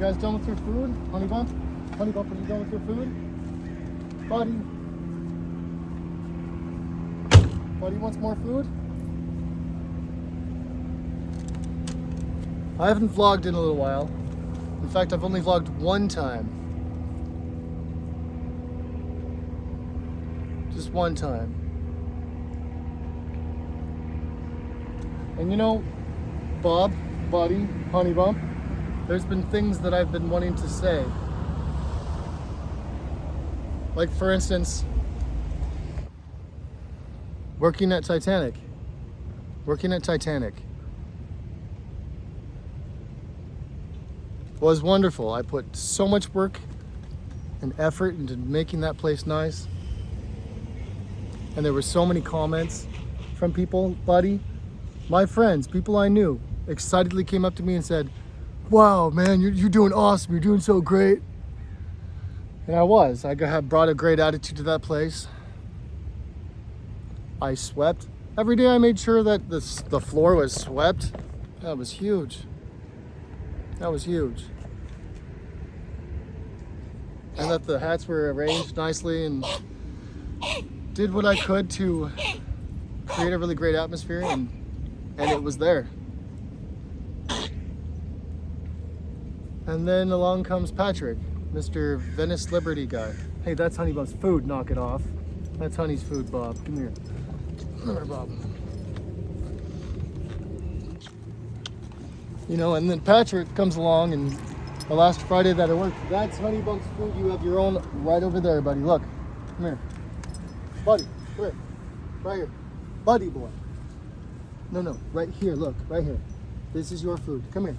guys done with your food? Honey Bump? Honey Bump, are you done with your food? Buddy wants more food? I haven't vlogged in a little while. In fact, I've only vlogged one time. Just one time. And you know, Bob, Buddy, Honey Bump, there's been things that I've been wanting to say. Like, for instance, working at Titanic. Was wonderful. I put so much work and effort into making that place nice. And there were so many comments from people, Buddy, my friends, people I knew, excitedly came up to me and said, wow, man, you're doing awesome. You're doing so great. And I brought a great attitude to that place. I swept. Every day I made sure that the floor was swept. That was huge. And that the hats were arranged nicely, and did what I could to create a really great atmosphere, and it was there. And then along comes Patrick, Mr. Venice Liberty guy. Hey, that's Honey Bump's food, knock it off. That's Honey's food, Bob. Come here. Come here, Bob. You know, and then Patrick comes along, and the last Friday that I worked, that's Honey Bump's food. You have your own right over there, buddy. Look, come here. Buddy, come here. Right here. Buddy boy. No, right here, look, right here. This is your food. Come here.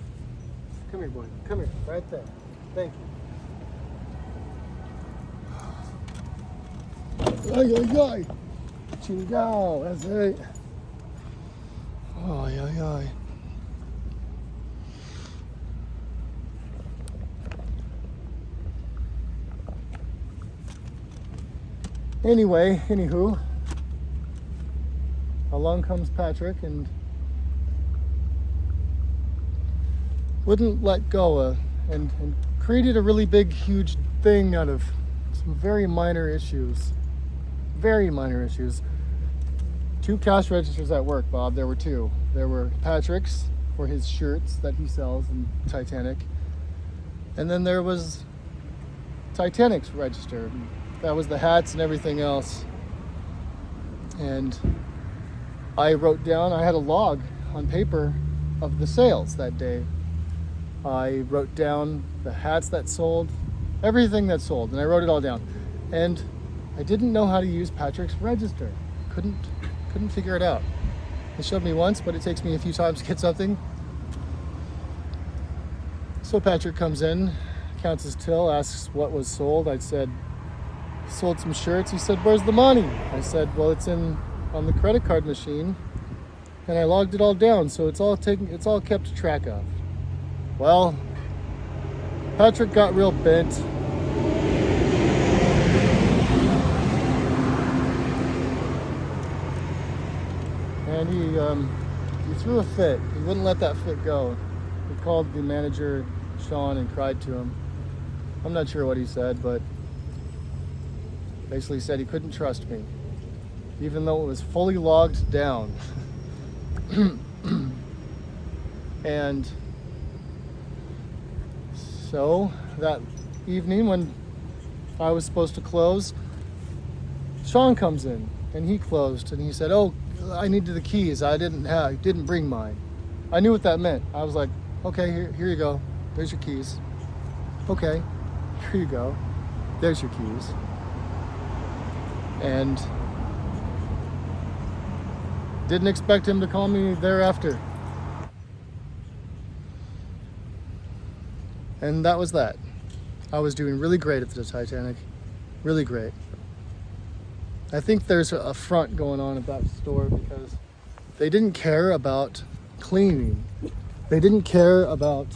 Come here, boy. Come here, right there. Thank you. Ay. Chingao, that's it. Ay. Anywho, along comes Patrick and wouldn't let go and created a really big, huge thing out of some very minor issues. Two cash registers at work, Bob. There were two. There were Patrick's for his shirts that he sells in Titanic. And then there was Titanic's register. That was the hats and everything else. And I wrote down, I had a log on paper of the sales that day. I wrote down the hats that sold, everything that sold, and I wrote it all down. And I didn't know how to use Patrick's register. Couldn't figure it out. They showed me once, but it takes me a few times to get something. So Patrick comes in, counts his till, asks what was sold. I said, sold some shirts. He said, where's the money? I said, well, it's on the credit card machine, and I logged it all down, so it's all kept track of. Well, Patrick got real bent. And he threw a fit. He wouldn't let that fit go. He called the manager, Sean, and cried to him. I'm not sure what he said, but basically said he couldn't trust me, even though it was fully logged down. And so that evening when I was supposed to close, Sean comes in and he closed, and he said, oh, I needed the keys. I didn't bring mine. I knew what that meant. I was like, okay, here you go. There's your keys. Okay, here you go. There's your keys. And didn't expect him to call me thereafter. And that was that. I was doing really great at the Titanic. Really great. I think there's a front going on at that store because they didn't care about cleaning. They didn't care about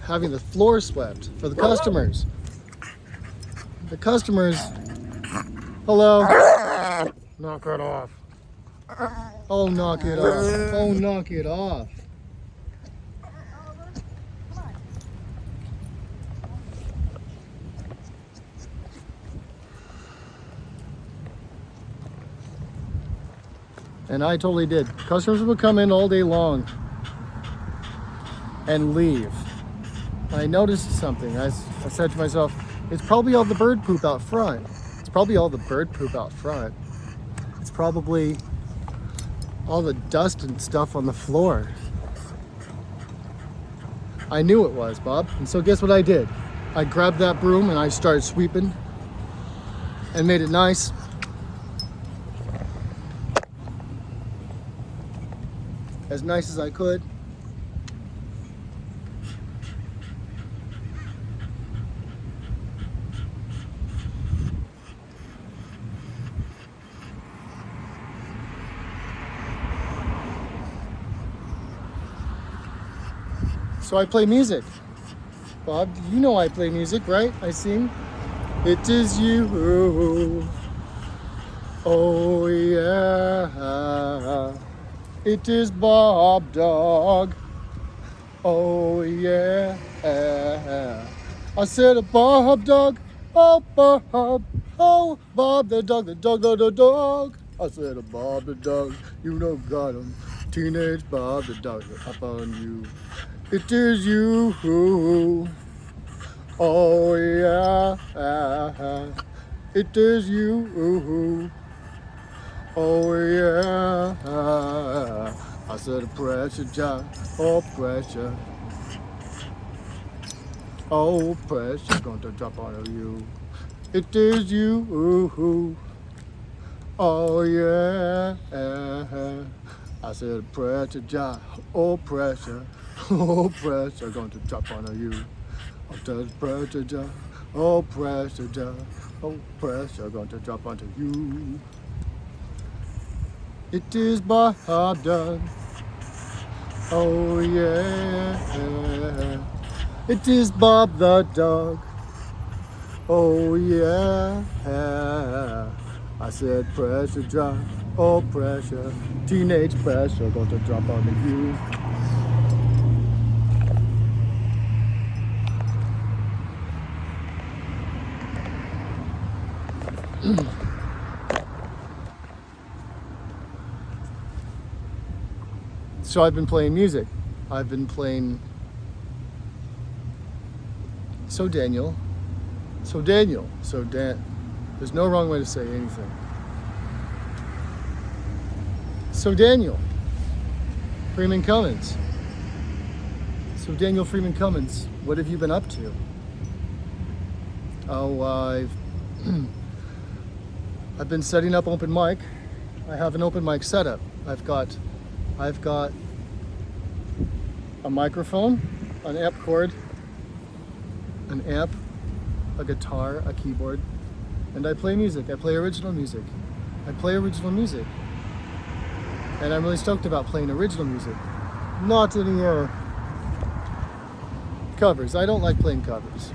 having the floor swept for the customers. The customers, hello, knock it off. Oh, knock it off. Oh, knock it off. And I totally did. Customers would come in all day long and leave. I noticed something. I said to myself, it's probably all the bird poop out front. It's probably all the bird poop out front. It's probably all the dust and stuff on the floor. I knew it was, Bob. And so guess what I did? I grabbed that broom and I started sweeping and made it nice. As nice as I could. So I play music. Bob, you know I play music, right? I sing. It is you. Oh yeah. It is Bob Dog. Oh yeah. I said a Bob Dog. Oh Bob. Oh Bob the dog, the dog, the dog. I said a Bob the dog. You know got him. Teenage Bob the dog up on you. It is you. Oh yeah. It is you. Oh yeah, I said a pressure job, oh pressure, oh pressure, gonna drop on you. It is you, oh yeah, I said a pressure job, oh pressure, gonna drop on you. I said a pressure job, oh pressure, gonna drop onto you. It is Bob Dog. Oh yeah. It is Bob the dog. Oh yeah. I said pressure drop. Oh pressure. Teenage pressure going to drop onto you. So I've been playing music. I've been playing Daniel. There's no wrong way to say anything. So Daniel Freeman Cummins. So Daniel Freeman Cummins, what have you been up to? Oh, I've been setting up open mic. I have an open mic setup. I've got a microphone, an amp cord, an amp, a guitar, a keyboard, and I play music. I play original music. And I'm really stoked about playing original music. Not any covers. I don't like playing covers.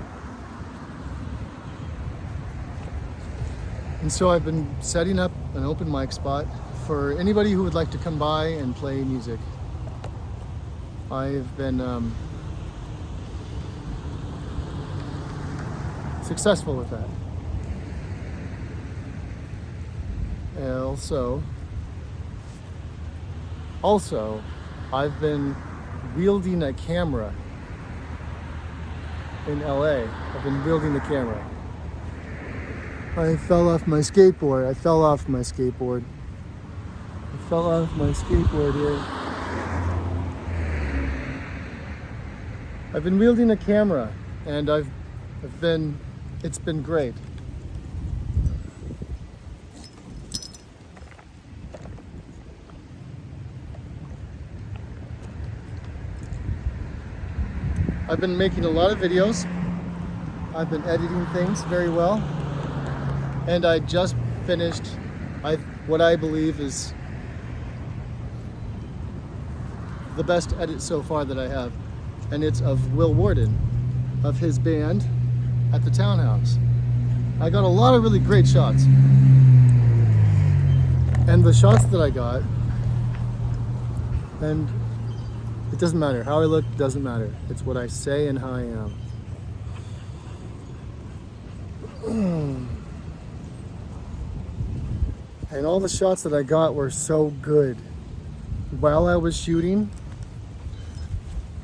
And so I've been setting up an open mic spot for anybody who would like to come by and play music. I've been successful with that. And also, I've been wielding a camera in LA. I've been wielding the camera. I fell off my skateboard here. I've been wielding a camera, and it's been great. I've been making a lot of videos. I've been editing things very well. And I just finished what I believe is the best edit so far that I have. And it's of Will Warden, of his band at the Townhouse. I got a lot of really great shots. And the shots that I got, and it doesn't matter. How I look doesn't matter. It's what I say and how I am. And all the shots that I got were so good. While I was shooting,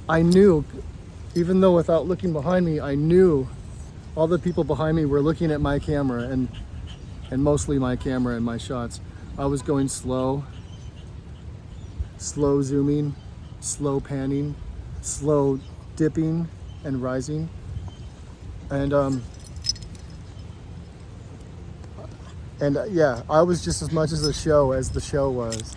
I knew, even though without looking behind me, I knew all the people behind me were looking at my camera and mostly my camera and my shots. I was going slow zooming, slow panning, slow dipping and rising. And yeah, I was just as much as the show was.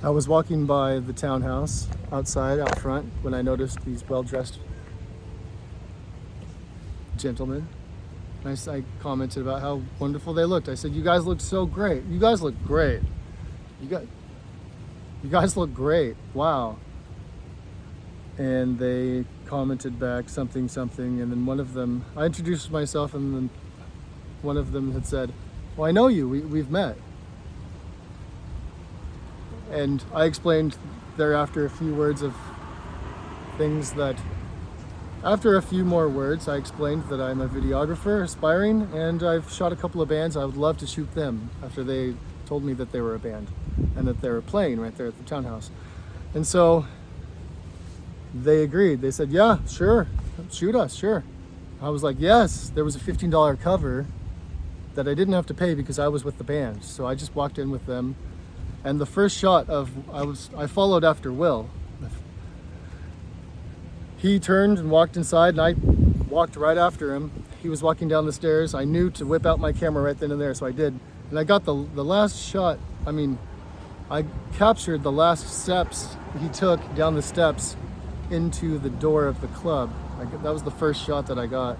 I was walking by the townhouse outside, out front, when I noticed these well-dressed gentlemen. And I commented about how wonderful they looked. I said, "You guys look so great. You guys look great. You guys look great. Wow." And they commented back something, and then one of them, I introduced myself, and then one of them had said, "Well, I know you. We've met." And I explained thereafter a few words of things that, after a few more words, I explained that I'm a videographer, aspiring, and I've shot a couple of bands. I would love to shoot them after they told me that they were a band and that they were playing right there at the townhouse. And so they agreed. They said, "Yeah, sure, shoot us, sure." I was like, "Yes." There was a $15 cover that I didn't have to pay because I was with the band. So I just walked in with them. And the first shot I followed after Will. He turned and walked inside, and I walked right after him. He was walking down the stairs. I knew to whip out my camera right then and there, so I did. And I got the last shot. I captured the last steps he took down the steps into the door of the club. That was the first shot that I got.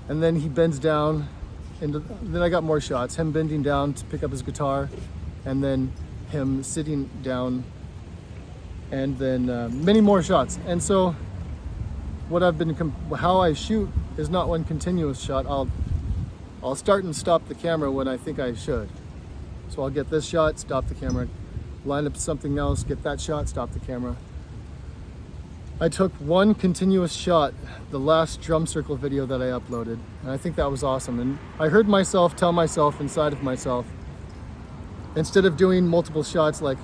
And then he bends down, and then I got more shots. Him bending down to pick up his guitar, and then him sitting down, and then many more shots. And so how I shoot is not one continuous shot. I'll start and stop the camera when I think I should. So I'll get this shot, stop the camera, line up something else, get that shot, stop the camera. I took one continuous shot, the last drum circle video that I uploaded, and I think that was awesome. And I heard myself tell myself inside of myself, instead of doing multiple shots like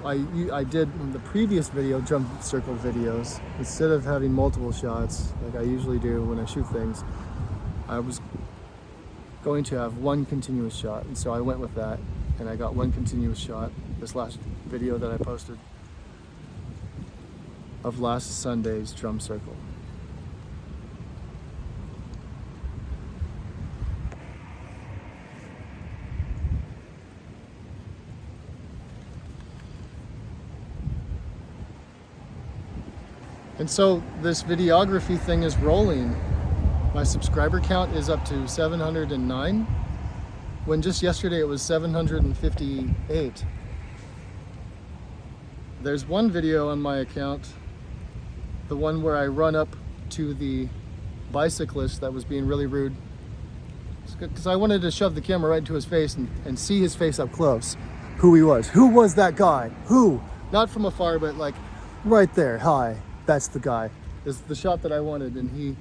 I did in the previous drum circle videos, instead of having multiple shots like I usually do when I shoot things, I was going to have one continuous shot. And so I went with that, and I got one continuous shot, this last video that I posted of last Sunday's drum circle. And so this videography thing is rolling. My subscriber count is up to 709, when just yesterday it was 758. There's one video on my account, the one where I run up to the bicyclist that was being really rude, because I wanted to shove the camera right into his face and see his face up close, who he was. Who was that guy? Who? Not from afar, but like right there. Hi. That's the guy. Is the shot that I wanted, and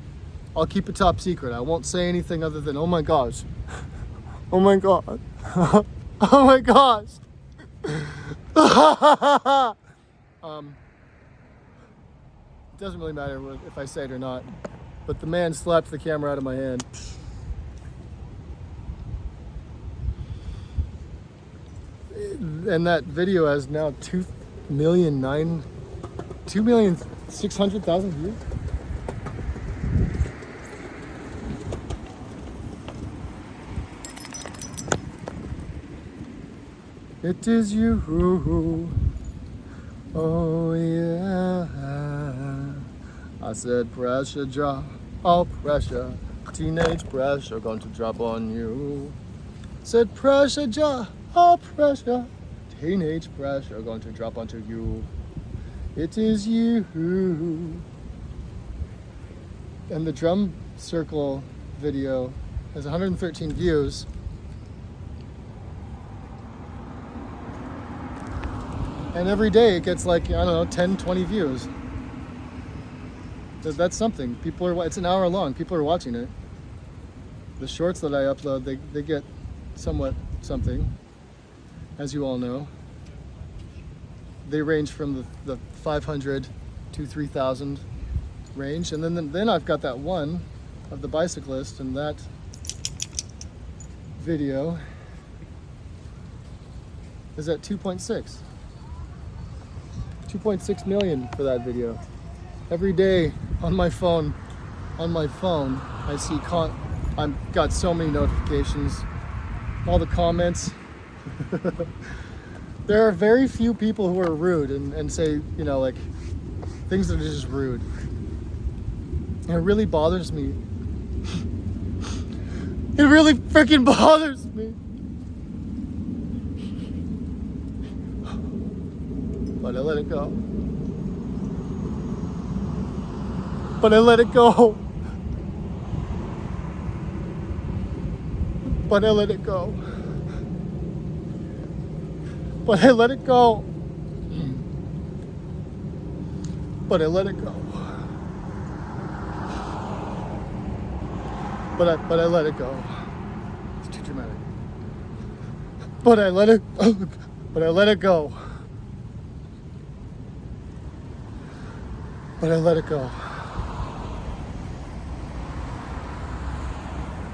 I'll keep it top secret. I won't say anything other than, "Oh my gosh. Oh my god. Oh my gosh." It doesn't really matter if I say it or not, but the man slapped the camera out of my hand. And that video has now 2,600,000 views. It is you. Oh yeah. I said pressure drop, all pressure, teenage pressure going to drop on you. Said pressure drop, all pressure, teenage pressure going to drop onto you. It is you. And the drum circle video has 113 views. And every day it gets like, I don't know, 10, 20 views. That's something. It's an hour long. People are watching it. The shorts that I upload, they get somewhat something, as you all know. They range from the 500 to 3,000 range. And then I've got that one of the bicyclist, and that video is at 2.6 million for that video. Every day on my phone, I see I've got so many notifications, all the comments. There are very few people who are rude and say, you know, like things that are just rude. And it really bothers me. It really freaking bothers me. But I let it go. But I let it go. But I let it go. But I let it go. But I let it go. But I let it go. It's too dramatic. But I let it but I let it go. But I let it go.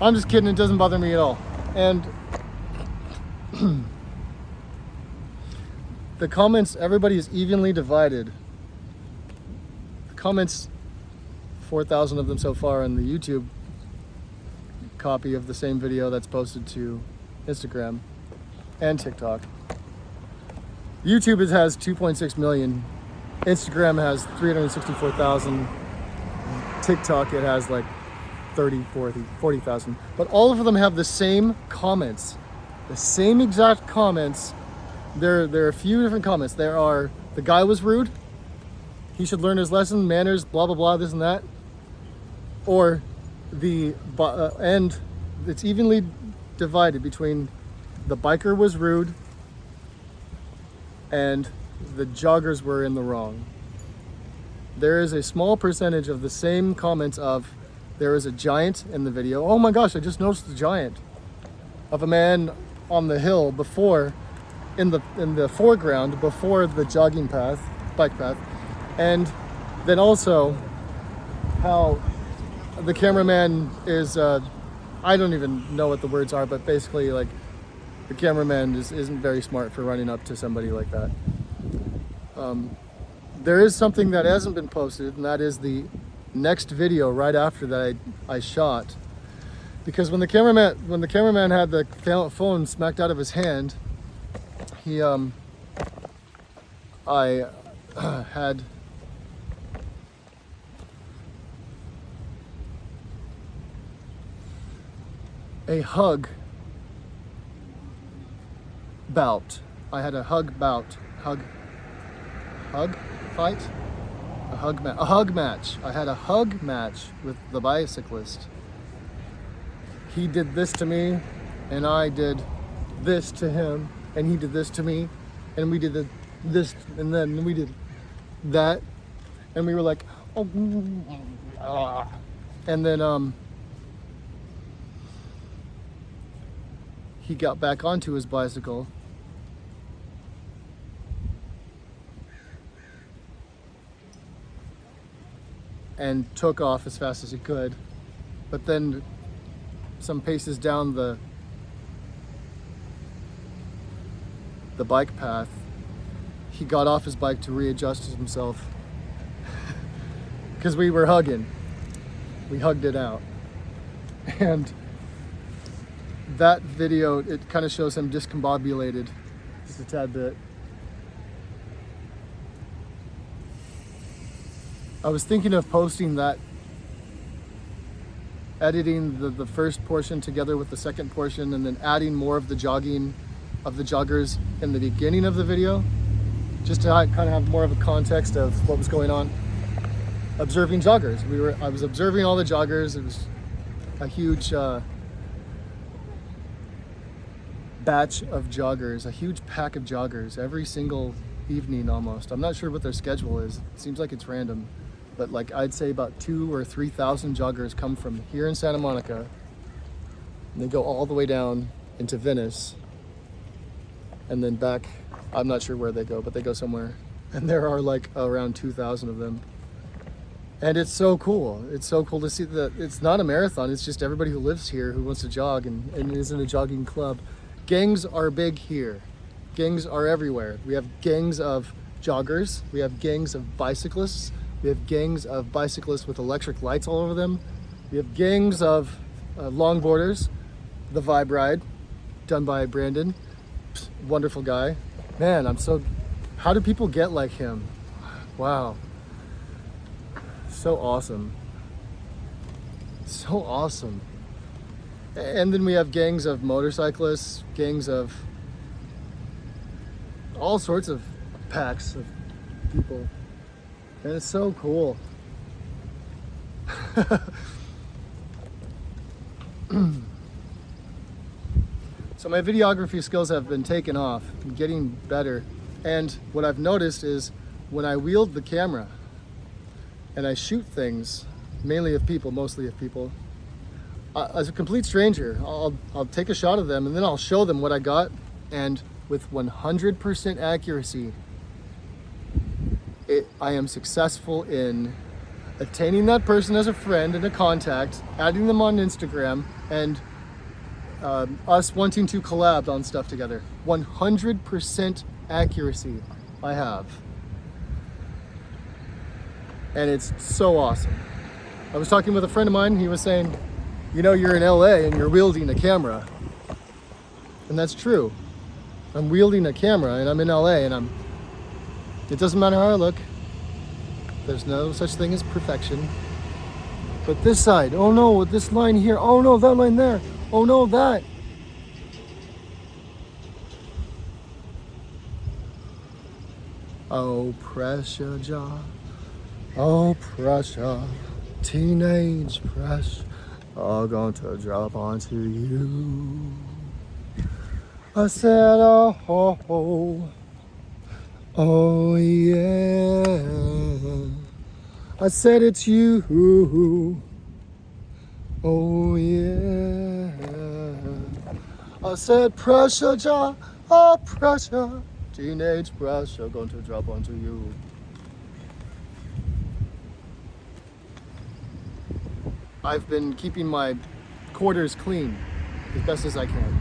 I'm just kidding, it doesn't bother me at all. And the comments, everybody is evenly divided. The comments, 4,000 of them so far on the YouTube copy of the same video that's posted to Instagram and TikTok. YouTube has 2.6 million. Instagram has 364,000. TikTok, it has like 40,000. But all of them have the same comments. The same exact comments. There are a few different comments. There are, the guy was rude. He should learn his lesson, manners, blah, blah, blah, this and that. Or and it's evenly divided between the biker was rude and the joggers were in the wrong. There is a small percentage of the same comments of, there is a giant in the video. Oh my gosh, I just noticed the giant of a man on the hill before, in the foreground, before the jogging path, bike path. And then also how the cameraman is, I don't even know what the words are, but basically like the cameraman isn't very smart for running up to somebody like that. There is something that hasn't been posted, and that is the next video right after that I shot. Because when the cameraman had the phone smacked out of his hand, I had a hug bout. I had a hug bout. Hug fight? A hug match. I had a hug match with the bicyclist. He did this to me, and I did this to him, and he did this to me, and we did this, and then we did that, and we were like, oh, and then he got back onto his bicycle and took off as fast as he could. But then some paces down the bike path, he got off his bike to readjust himself because we were hugging. We hugged it out. And that video, it kind of shows him discombobulated just a tad bit. I was thinking of posting that, editing the first portion together with the second portion, and then adding more of the joggers in the beginning of the video, just to kind of have more of a context of what was going on. Observing joggers. I was observing all the joggers. It was a huge batch of joggers, a huge pack of joggers. Every single evening almost. I'm not sure what their schedule is. It seems like it's random. But like I'd say about 2,000 or 3,000 joggers come from here in Santa Monica, and they go all the way down into Venice, and then back. I'm not sure where they go, but they go somewhere. And there are like around 2,000 of them. And it's so cool. It's so cool to see that it's not a marathon. It's just everybody who lives here who wants to jog and is in a jogging club. Gangs are big here. Gangs are everywhere. We have gangs of joggers. We have gangs of bicyclists. We have gangs of bicyclists with electric lights all over them. We have gangs of longboarders. The Vibe Ride, done by Brandon. Wonderful guy. Man, how do people get like him? Wow. So awesome. So awesome. And then we have gangs of motorcyclists, gangs of all sorts of packs of people. And it's so cool. So my videography skills have been taken off, getting better. And what I've noticed is when I wield the camera and I shoot things, mainly of people, mostly of people, as a complete stranger, I'll take a shot of them and then I'll show them what I got, and with 100% accuracy, I am successful in attaining that person as a friend and a contact, adding them on Instagram, and us wanting to collab on stuff together. 100% accuracy I have. And it's so awesome. I was talking with a friend of mine, he was saying, you're in LA and you're wielding a camera. And that's true. I'm wielding a camera and I'm in LA and it doesn't matter how I look. There's no such thing as perfection. But this side, oh no, this line here, oh no, that line there, oh no, that. Oh, pressure jar, oh, pressure, teenage pressure, all going to drop onto you. I said, oh yeah. I said it's you. Oh yeah. I said pressure jar, oh pressure, teenage pressure going to drop onto you. I've been keeping my quarters clean as best as I can.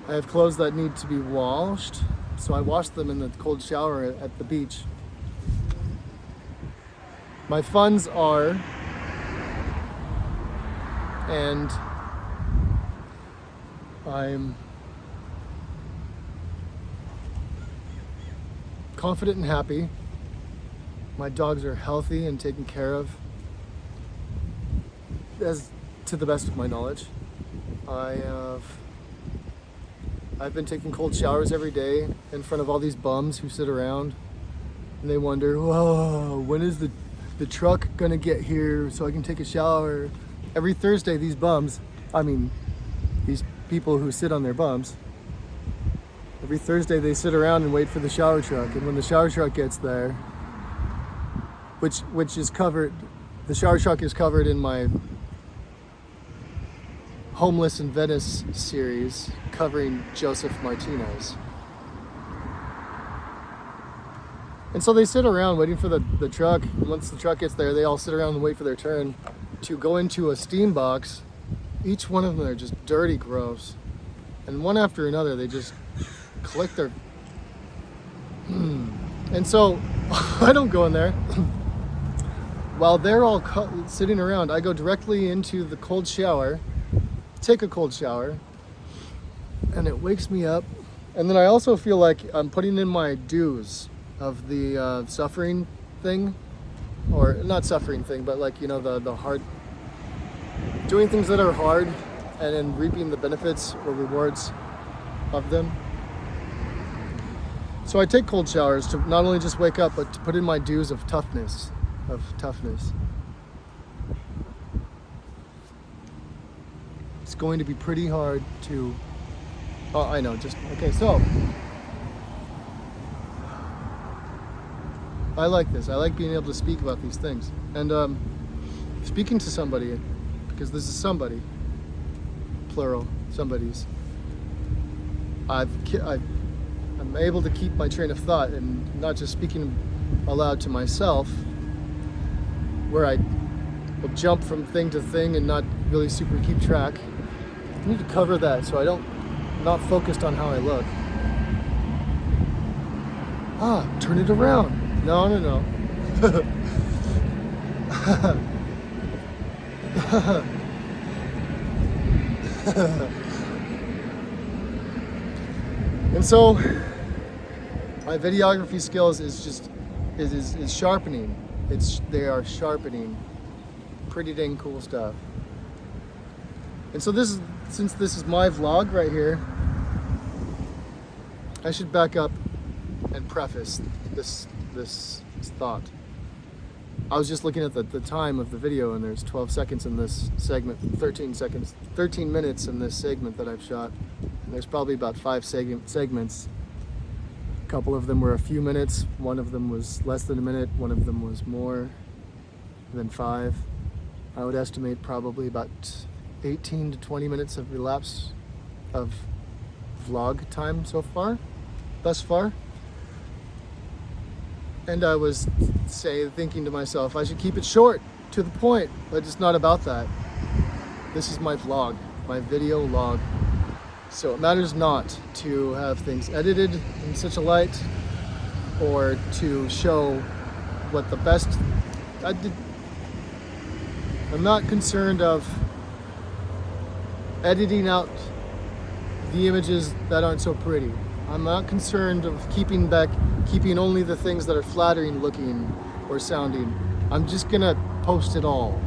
I have clothes that need to be washed, so I wash them in the cold shower at the beach. My funds are, and I'm confident and happy. My dogs are healthy and taken care of, as to the best of my knowledge. I've been taking cold showers every day in front of all these bums who sit around and they wonder, whoa, when is the truck gonna get here so I can take a shower? Every Thursday, these people who sit on their bums, every Thursday they sit around and wait for the shower truck. And when the shower truck gets there, which is covered, the shower truck is covered in my Homeless in Venice series covering Joseph Martinez. And so they sit around waiting for the truck. Once the truck gets there, they all sit around and wait for their turn to go into a steam box. Each one of them are just dirty, gross. And one after another, they just collect their... And so I don't go in there. While they're all sitting around, I go directly into the cold shower, take a cold shower, and it wakes me up. And then I also feel like I'm putting in my dues of the suffering thing, or not suffering thing, but like, the hard, doing things that are hard and then reaping the benefits or rewards of them. So I take cold showers to not only just wake up, but to put in my dues of toughness. It's going to be pretty hard to, okay, so I like this. I like being able to speak about these things. And speaking to somebody, because this is somebody, plural, somebody's, I'm able to keep my train of thought and not just speaking aloud to myself, where I will jump from thing to thing and not really super keep track. I need to cover that so I'm not focused on how I look. Turn it around. No. And so my videography skills is sharpening. They are sharpening pretty dang cool stuff. And so since this is my vlog right here, I should back up and preface this thought. I was just looking at the time of the video, and there's 12 seconds in this segment, 13 minutes in this segment that I've shot. And there's probably about 5 segments. A couple of them were a few minutes, one of them was less than a minute, one of them was more than 5. I would estimate probably about 18 to 20 minutes of elapse of vlog time thus far. And I was thinking to myself, I should keep it short, to the point, but it's not about that. This is my vlog, my video log. So it matters not to have things edited in such a light or to show what the best I did. I'm not concerned of editing out the images that aren't so pretty. I'm not concerned of keeping only the things that are flattering looking or sounding. I'm just gonna post it all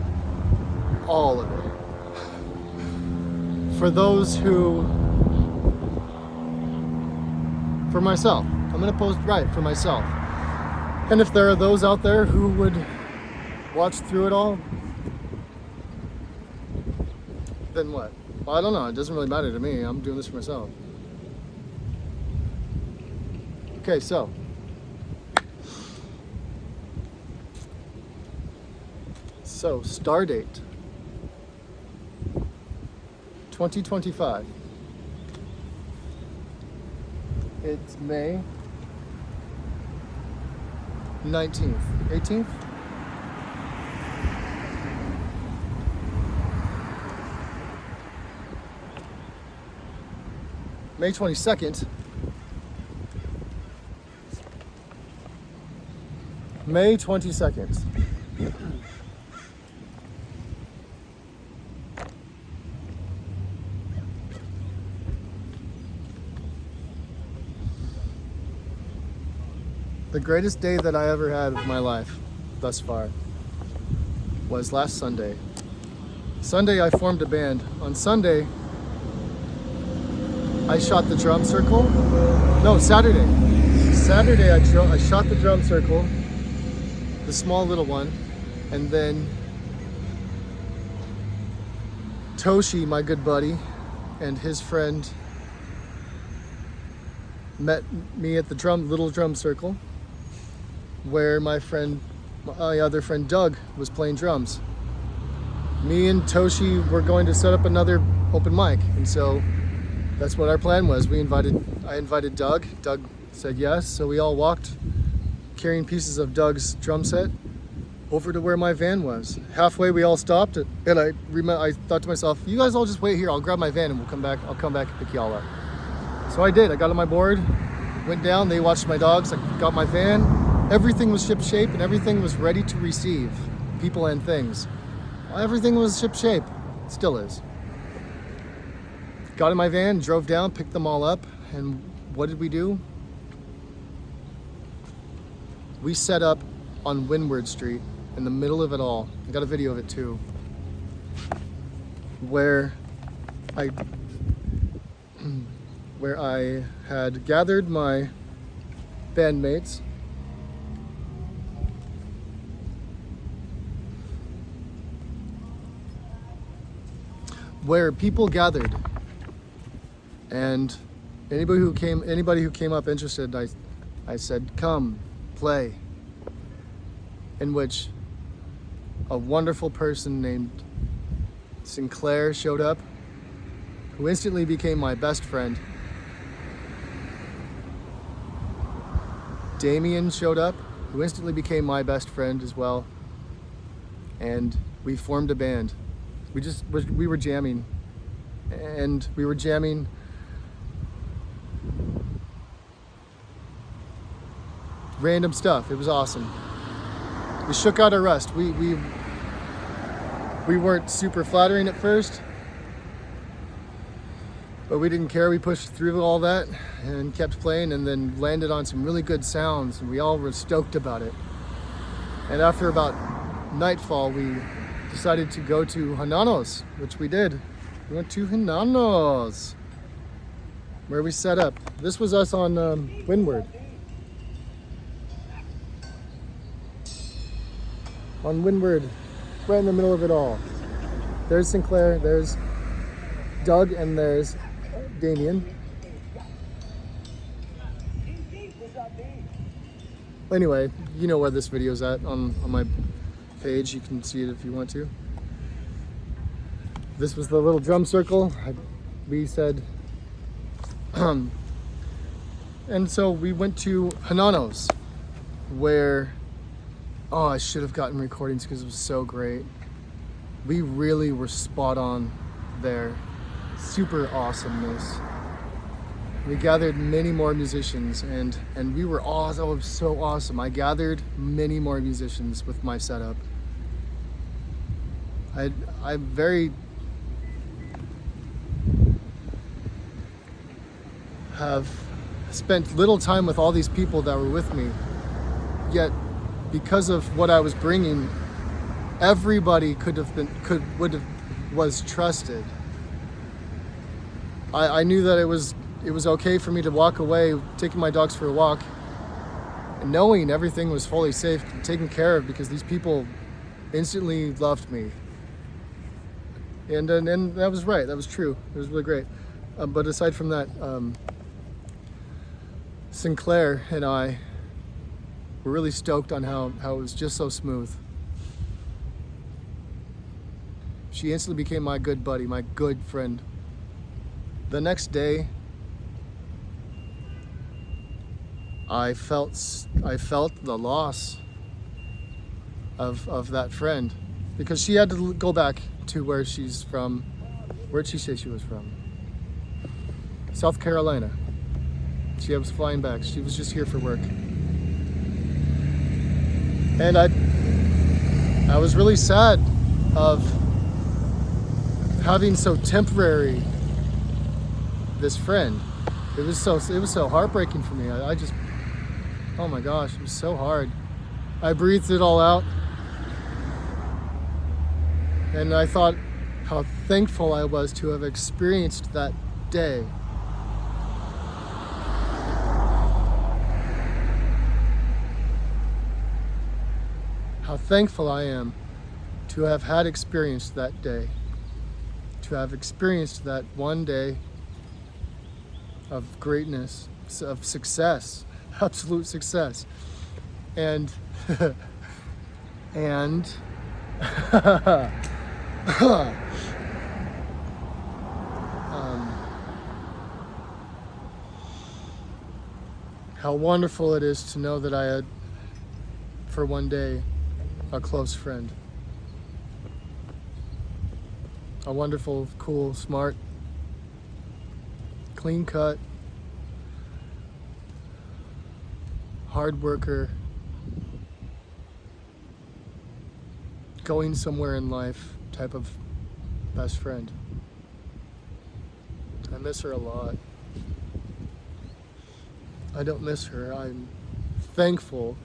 of it. For myself. I'm gonna post right for myself. And if there are those out there who would watch through it all, then what? Well, I don't know, it doesn't really matter to me. I'm doing this for myself. Okay, so star date 2025. It's May 19th, 18th. May 22nd. May 22nd. The greatest day that I ever had of my life thus far was last Sunday. Sunday I formed a band. On Sunday I shot the drum circle. No, Saturday. Saturday I shot the drum circle, the small little one, and then Toshi, my good buddy, and his friend met me at the little drum circle where my other friend Doug was playing drums. Me and Toshi were going to set up another open mic, and so that's what our plan was. I invited Doug. Doug said yes, so we all walked carrying pieces of Doug's drum set over to where my van was. Halfway we all stopped, and I thought to myself, you guys all just wait here, I'll grab my van and I'll come back and pick y'all up. So I did. I got on my board, went down, they watched my dogs, I got my van. Everything was ship shape and everything was ready to receive people and things. Everything was ship shape, still is. Got in my van, drove down, picked them all up, and what did we do? We set up on Windward Street in the middle of it all. I got a video of it too, where I had gathered my bandmates, where people gathered, and anybody who came up interested, I said, come, play. in which a wonderful person named Sinclair showed up, who instantly became my best friend. Damien showed up, who instantly became my best friend as well. And we formed a band. We were jamming. And we were jamming random stuff. It was awesome. We shook out our rust. We weren't super flattering at first, but we didn't care. We pushed through all that and kept playing, and then landed on some really good sounds, and we all were stoked about it. And after about nightfall, we decided to go to Hananos, which we did. We went to Hananos, where we set up. This was us on Windward. On Windward, right in the middle of it all. There's Sinclair, there's Doug, and there's Damien. Anyway, you know where this video's at on my page. You can see it if you want to. This was the little drum circle. We said, and so we went to Hananos, where, oh, I should have gotten recordings because it was so great. We really were spot on there. Super awesomeness. We gathered many more musicians, and we were awesome. It was so awesome. I gathered many more musicians with my setup. I have spent little time with all these people that were with me, yet because of what I was bringing, everybody was trusted. I knew that it was okay for me to walk away, taking my dogs for a walk, and knowing everything was fully safe and taken care of, because these people instantly loved me. And that was right. That was true. It was really great. But aside from that, Sinclair and I were really stoked on how it was just so smooth. She instantly became my good buddy, my good friend. The next day, I felt the loss of that friend, because she had to go back to where she's from. Where'd she say she was from? South Carolina. She was flying back. She was just here for work. And I was really sad of having so temporary this friend. It was so heartbreaking for me. I just, oh my gosh, it was so hard. I breathed it all out. And I thought how thankful I was to have experienced that day. How thankful I am to have had experienced that day. To have experienced that one day of greatness, of success, absolute success. And how wonderful it is to know that I had, for one day, a close friend. A wonderful, cool, smart, clean cut, hard worker, going somewhere in life type of best friend. I miss her a lot. I don't miss her. I'm thankful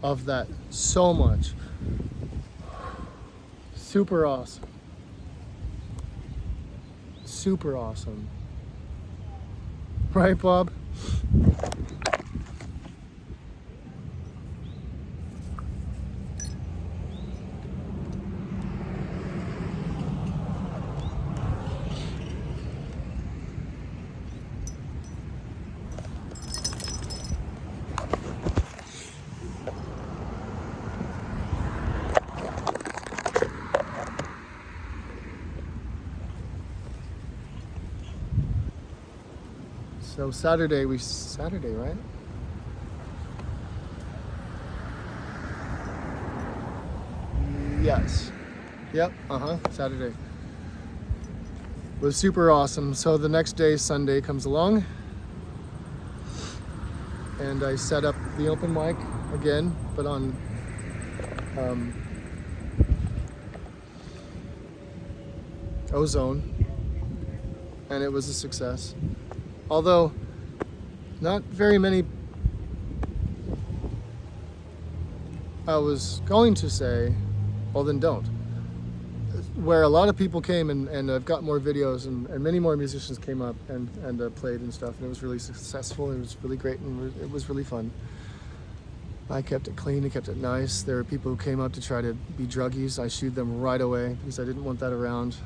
of that so much. Super awesome. Super awesome. Right, Bob? So Saturday, right? Yes. Yep, Saturday. Was super awesome. So the next day, Sunday, comes along, and I set up the open mic again, but on Ozone, and it was a success. Although not very many, I was going to say, well then don't. Where a lot of people came, and I've got more videos, and many more musicians came up and played and stuff, and it was really successful. It was really great, and it was really fun. I kept it clean, I kept it nice. There were people who came up to try to be druggies. I shooed them right away because I didn't want that around.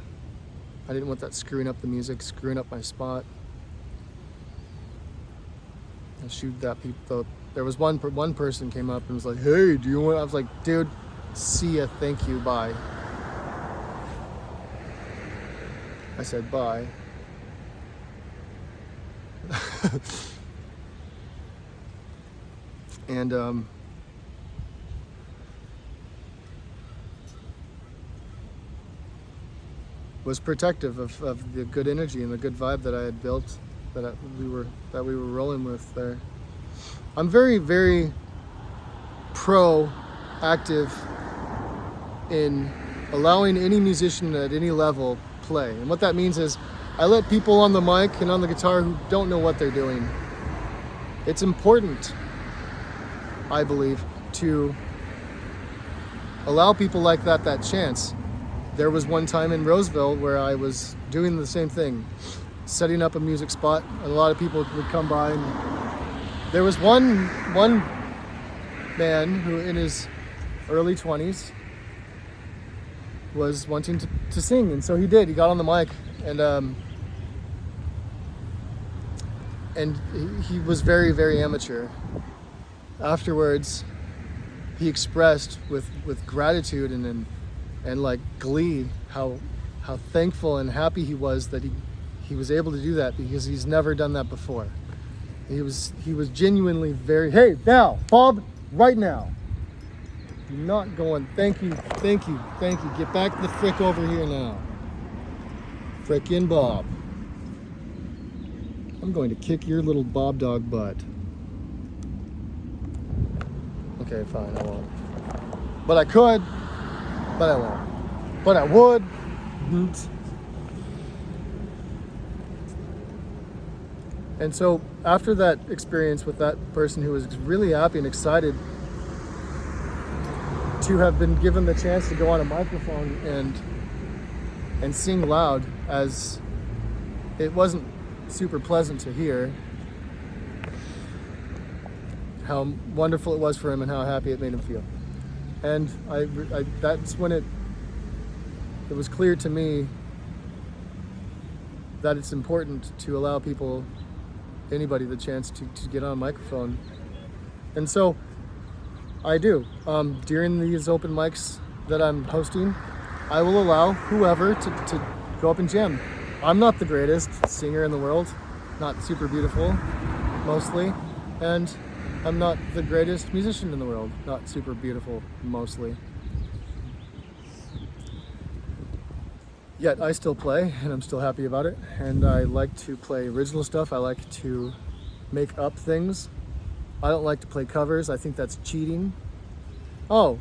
I didn't want that screwing up the music, screwing up my spot. I shooed that people. There was one person came up and was like, "Hey, do you want?" I was like, "Dude, see ya, thank you, bye." I said bye. And was protective of the good energy and the good vibe that I had built, that we were rolling with there. I'm very, very proactive in allowing any musician at any level play. And what that means is I let people on the mic and on the guitar who don't know what they're doing. It's important, I believe, to allow people like that chance. There was one time in Roseville where I was doing the same thing, setting up a music spot, and a lot of people would come by, and there was one man who in his early 20s was wanting to sing, and so he did. He got on the mic, and he was very, very amateur. Afterwards, he expressed with gratitude and like glee how thankful and happy he was that he was able to do that, because he's never done that before. He was genuinely very, hey, now, Bob, right now. You're not going, thank you. Get back the frick over here now. Frickin' Bob. I'm going to kick your little Bob dog butt. Okay, fine, I won't. But I could, but I won't. But I would. And so after that experience with that person who was really happy and excited to have been given the chance to go on a microphone and sing loud, as it wasn't super pleasant to hear how wonderful it was for him and how happy it made him feel. And I that's when it was clear to me that it's important to allow people, anybody, the chance to get on a microphone. And so I do. During these open mics that I'm hosting, I will allow whoever to go up and jam. I'm not the greatest singer in the world, not super beautiful, mostly, and I'm not the greatest musician in the world, not super beautiful, mostly. Yet I still play, and I'm still happy about it, and I like to play original stuff. I like to make up things. I don't like to play covers. I think that's cheating. Oh,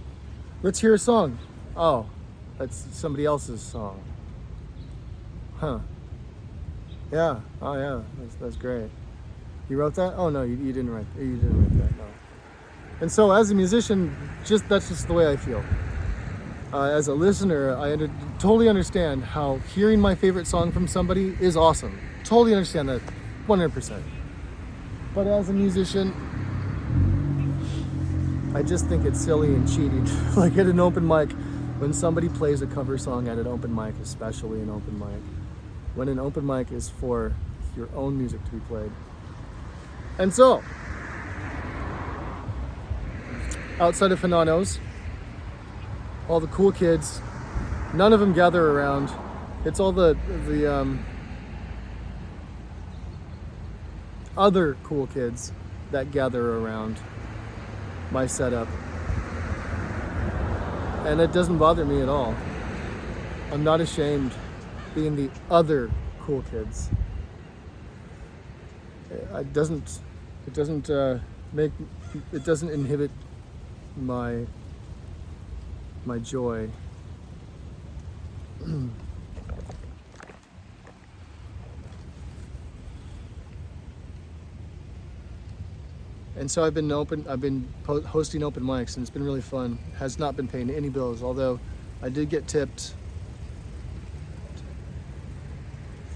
let's hear a song. Oh, that's somebody else's song. Huh. Yeah. Oh, yeah. That's great. You wrote that? Oh no, you didn't write. You didn't write that. No. And so, as a musician, that's just the way I feel. As a listener, I totally understand how hearing my favorite song from somebody is awesome. Totally understand that, 100%. But as a musician, I just think it's silly and cheating. Like at an open mic, when somebody plays a cover song at an open mic, especially an open mic, when an open mic is for your own music to be played. And so, outside of Hananos, all the cool kids, none of them gather around. It's all the other cool kids that gather around my setup. And it doesn't bother me at all. I'm not ashamed being the other cool kids. It doesn't inhibit my joy. And so I've been hosting open mics, and it's been really fun. Has not been paying any bills, although I did get tipped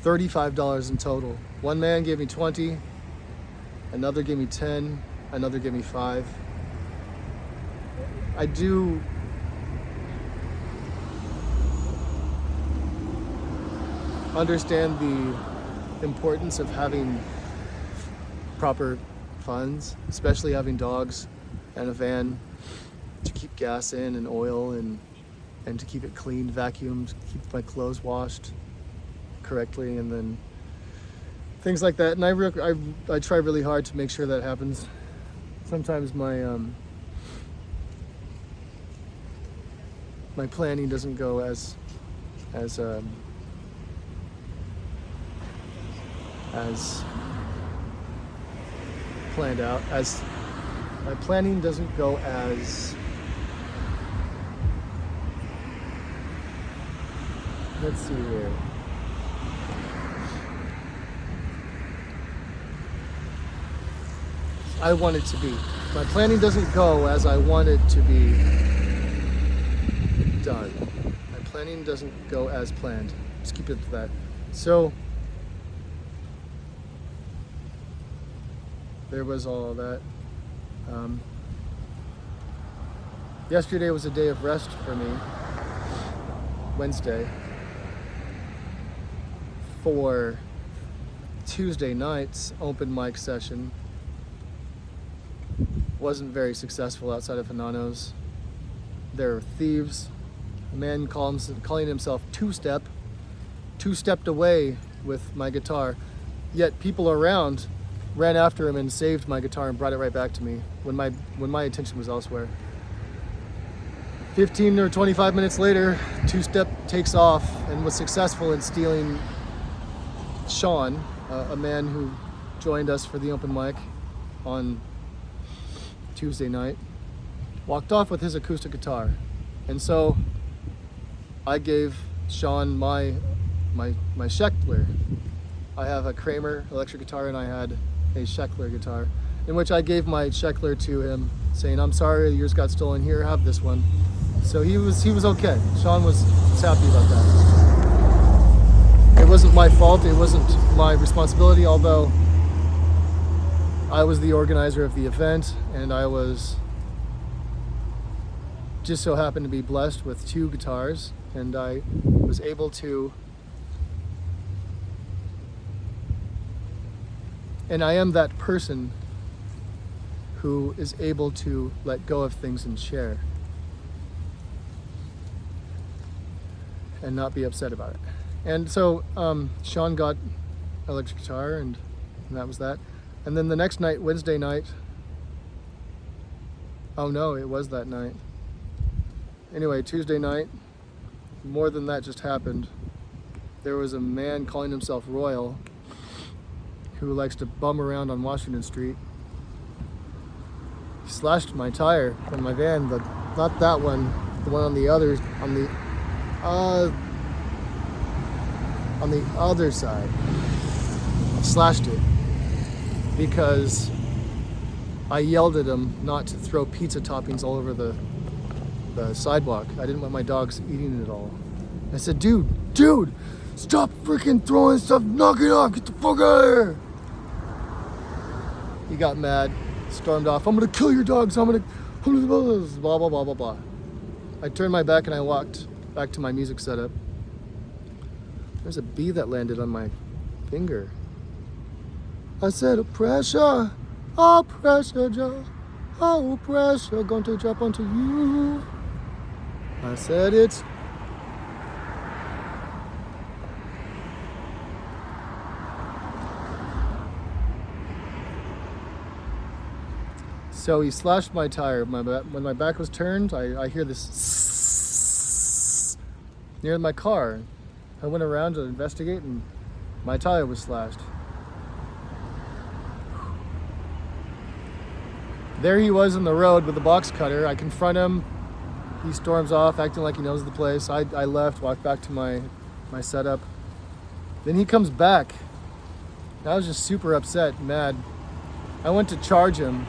$35 in total. One man gave me 20, another gave me 10, another gave me 5. I do understand the importance of having proper funds, especially having dogs and a van to keep gas in and oil and to keep it clean, vacuumed, keep my clothes washed correctly, and then things like that. And I try really hard to make sure that happens. Sometimes my planning doesn't go as planned out, as my planning doesn't go as, let's see here. I want it to be. My planning doesn't go as I want it to be done. My planning doesn't go as planned. Just keep it to that. So there was all of that. Yesterday was a day of rest for me. Wednesday. For Tuesday night's open mic session. Wasn't very successful outside of Hanano's. There were thieves. A man calling himself two-stepped away with my guitar. Yet people around ran after him and saved my guitar and brought it right back to me when my attention was elsewhere. 15 or 25 minutes later, Two-Step takes off and was successful in stealing Sean, a man who joined us for the open mic on Tuesday night, walked off with his acoustic guitar. And so I gave Sean my Scheckler. I have a Kramer electric guitar and I had a Scheckler guitar, in which I gave my Scheckler to him, saying, "I'm sorry, yours got stolen. Here, have this one." So he was okay. Sean was happy about that. It wasn't my fault. It wasn't my responsibility, although I was the organizer of the event, and I was just so happened to be blessed with 2 guitars, and I was able to, and I am that person who is able to let go of things and share and not be upset about it. And so Sean got electric guitar, and that was that. And then the next night, Wednesday night, oh no, it was that night. Anyway, Tuesday night, more than that just happened. There was a man calling himself Royal who likes to bum around on Washington Street. He slashed my tire on my van, but not that one, the one on the other, on the other side. Slashed it because I yelled at him not to throw pizza toppings all over the sidewalk. I didn't want my dogs eating it all. I said, dude, stop freaking throwing stuff, knock it off, get the fuck out of here. He got mad, stormed off. I'm gonna kill your dogs, blah, blah, blah, blah, blah. I turned my back and I walked back to my music setup. There's a bee that landed on my finger. I said, pressure, oh pressure, oh pressure, going to drop onto you. I said it's So he slashed my tire. When my back was turned, I hear this near my car. I went around to investigate, and my tire was slashed. There he was in the road with the box cutter. I confront him. He storms off, acting like he knows the place. I left, walked back to my setup. Then he comes back. I was just super upset, mad. I went to charge him.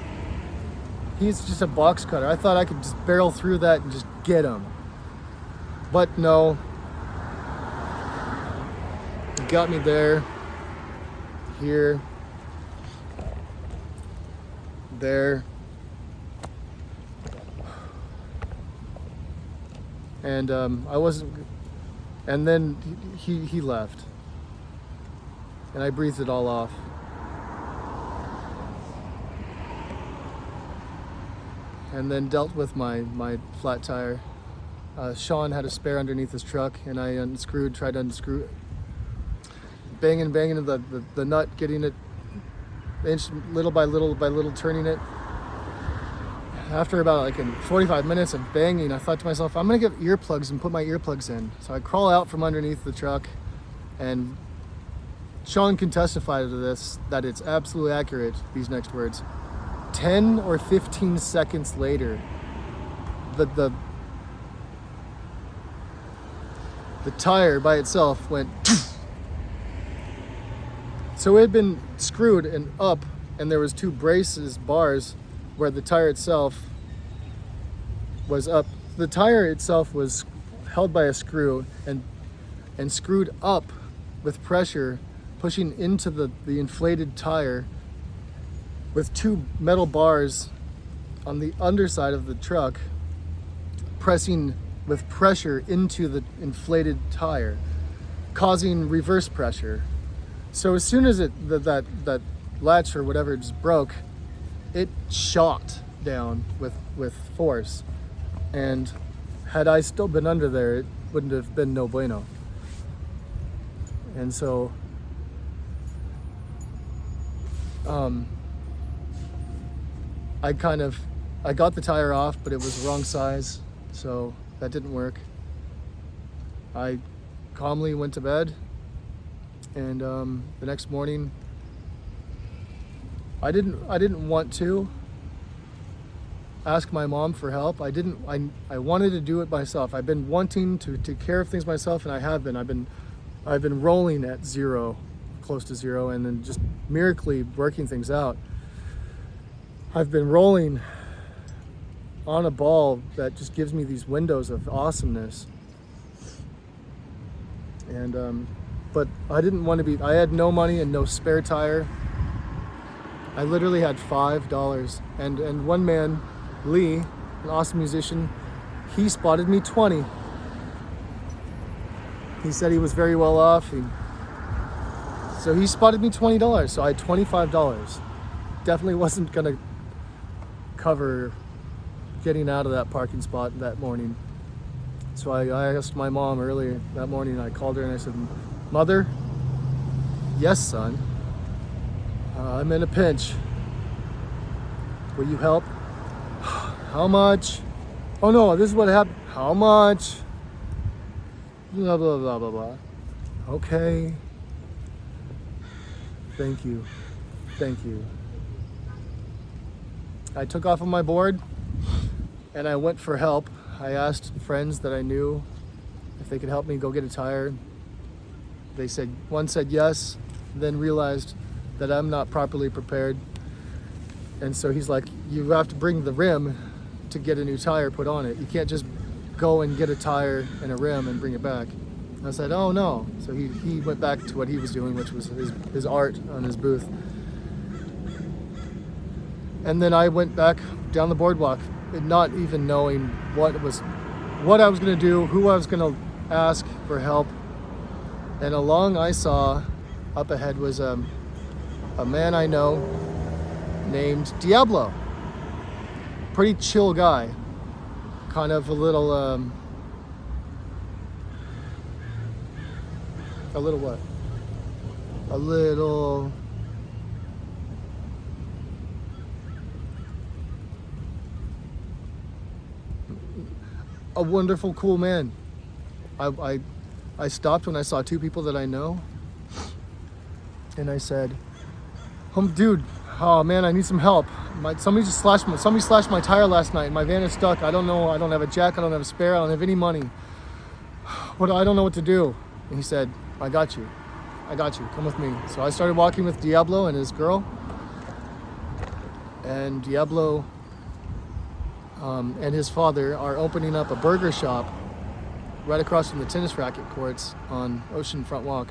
He's just a box cutter. I thought I could just barrel through that and just get him. But no. He got me there, here, there. And I wasn't, and then he left, and I breathed it all off. And then dealt with my flat tire. Sean had a spare underneath his truck, and I tried to unscrew it, banging the nut, getting it little by little, turning it. After about 45 minutes of banging, I thought to myself, I'm gonna get earplugs and put my earplugs in. So I crawl out from underneath the truck, and Sean can testify to this, that it's absolutely accurate, these next words. 10 or 15 seconds later, the tire by itself went. So it had been screwed and up, and there was two bars where the tire itself was up. The tire itself was held by a screw and screwed up with pressure, pushing into the inflated tire with two metal bars on the underside of the truck, pressing with pressure into the inflated tire, causing reverse pressure. So as soon as that latch or whatever just broke, it shot down with force. And had I still been under there, it wouldn't have been no bueno. And so I got the tire off, but it was the wrong size, so that didn't work. I calmly went to bed, and the next morning I didn't want to ask my mom for help. I wanted to do it myself. I've been wanting to take care of things myself, and I have been. I've been rolling at zero, close to zero, and then just miraculously working things out. I've been rolling on a ball that just gives me these windows of awesomeness. And but I didn't want to be. I had no money and no spare tire. I literally had $5, and one man, Lee, an awesome musician, he spotted me 20. He said he was very well off. So he spotted me $20. So I had $25. Definitely wasn't gonna cover getting out of that parking spot that morning. So I asked my mom earlier that morning. I called her and I said, "Mother, yes, son. I'm in a pinch. Will you help?" "How much?" "Oh no, this is what happened." "How much?" Blah, blah, blah, blah, blah. "Okay. Thank you. Thank you." I took off on my board and I went for help. I asked friends that I knew if they could help me go get a tire. One said yes, then realized that I'm not properly prepared. And so he's like, "You have to bring the rim to get a new tire put on it. You can't just go and get a tire and a rim and bring it back." I said, "Oh no." So he went back to what he was doing, which was his art on his booth. And then I went back down the boardwalk, not even knowing what I was gonna do, who I was gonna ask for help. And along I saw, up ahead was a man I know named Diablo. Pretty chill guy. Kind of a little what? A little a wonderful, cool man. I stopped when I saw two people that I know, and I said, dude, oh man, I need some help. Somebody slashed my tire last night. My van is stuck. I don't know. I don't have a jack. I don't have a spare. I don't have any money. I don't know what to do. And he said, I got you. Come with me. So I started walking with Diablo and his girl. And Diablo and his father are opening up a burger shop right across from the tennis racket courts on Oceanfront Walk,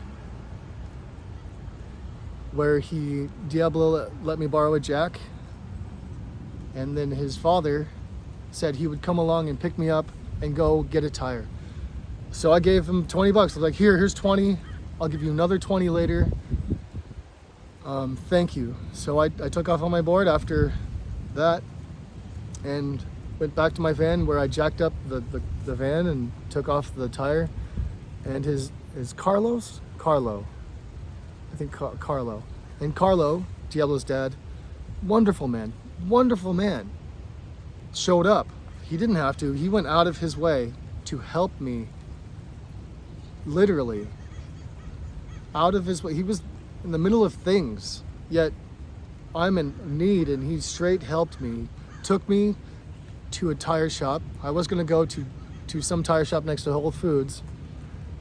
where Diablo let me borrow a jack, and then his father said he would come along and pick me up and go get a tire. So I gave him $20. I was like, here's 20. I'll give you another 20 later. Thank you. So I took off on my board after that and went back to my van, where I jacked up the van and took off the tire. And his Carlo. I think Carlo. And Carlo, Diablo's dad, wonderful man, showed up. He didn't have to. He went out of his way to help me, literally. Out of his way. He was in the middle of things, yet I'm in need, and he straight helped me, took me to a tire shop. I was going to go to some tire shop next to Whole Foods.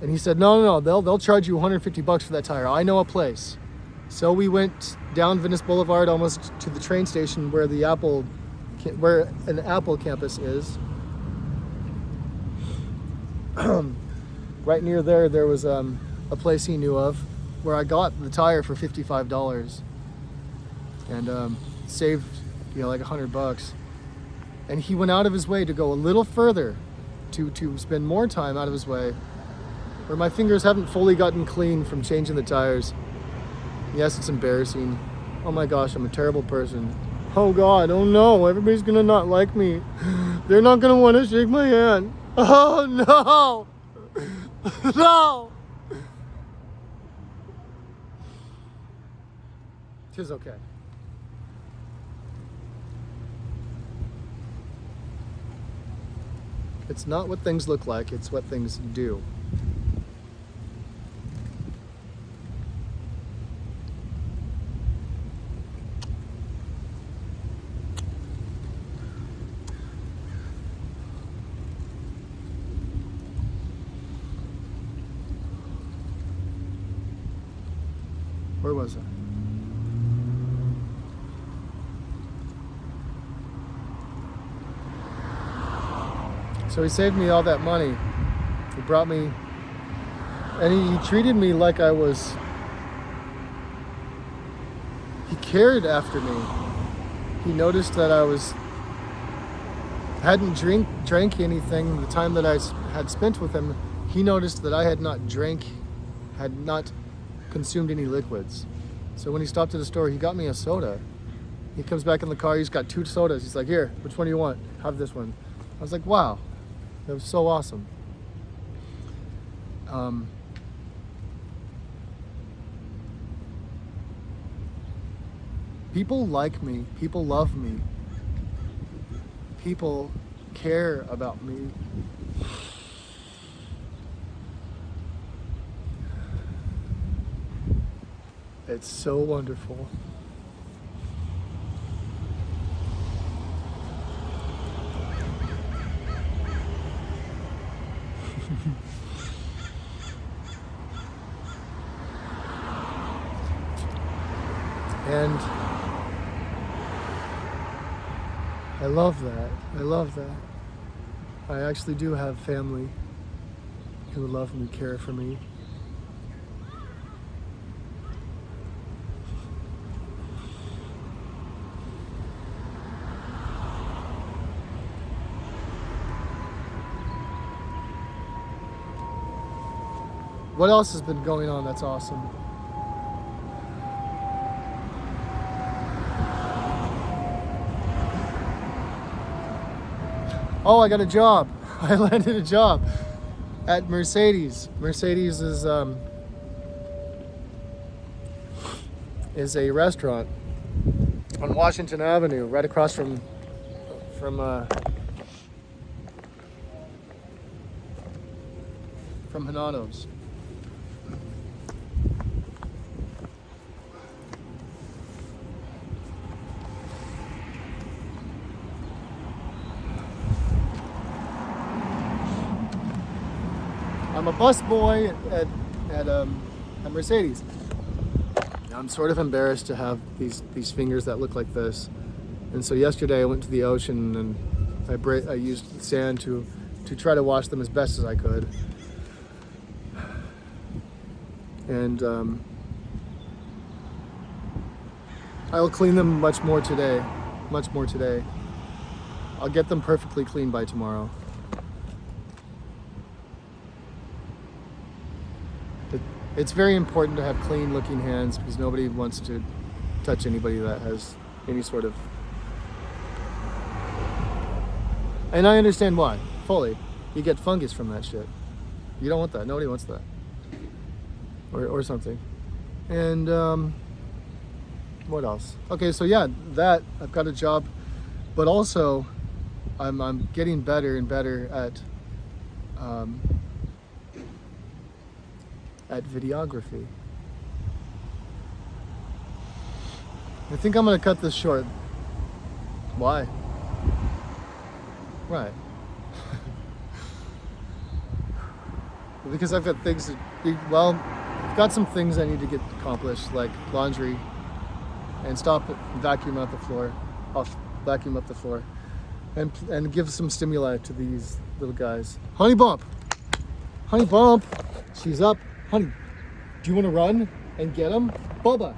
And he said, no, they'll charge you $150 for that tire. I know a place. So we went down Venice Boulevard almost to the train station where an Apple campus is. Right near there was a place he knew of where I got the tire for $55 and saved like $100. And he went out of his way to go a little further to spend more time out of his way, where my fingers haven't fully gotten clean from changing the tires. Yes, it's embarrassing. Oh my gosh, I'm a terrible person. Oh God, oh no, everybody's gonna not like me. They're not gonna want to shake my hand. Oh no! No! Tis okay. It's not what things look like, it's what things do. Where was I? So he saved me all that money. He brought me, and he treated me like he cared after me. He noticed that I hadn't drank anything the time that I had spent with him. He noticed that I had not consumed any liquids. So when he stopped at the store, he got me a soda. He comes back in the car, he's got 2 sodas. He's like, here, which one do you want? Have this one. I was like, wow, that was so awesome. People like me, people love me, people care about me. It's so wonderful. And I love that. I actually do have family who love me, care for me. What else has been going on that's awesome? Oh, I got a job. I landed a job at Mercedes. Mercedes is a restaurant on Washington Avenue, right across from from Hanano's. I'm a bus boy at Mercedes. I'm sort of embarrassed to have these fingers that look like this. And so yesterday I went to the ocean and I used sand to try to wash them as best as I could. And I'll clean them much more today. I'll get them perfectly clean by tomorrow. It's very important to have clean looking hands because nobody wants to touch anybody that has any sort of... And I understand why, fully. You get fungus from that shit. You don't want that. Nobody wants that. Or something. And what else? Okay, so yeah, that I've got a job, but also I'm getting better and better at videography. I think I'm gonna cut this short. Why? Right. Because I've got things I've got some things I need to get accomplished, like laundry, and vacuum up the floor, and give some stimuli to these little guys. Honey Bump, she's up. Honey, do you want to run and get him? Boba.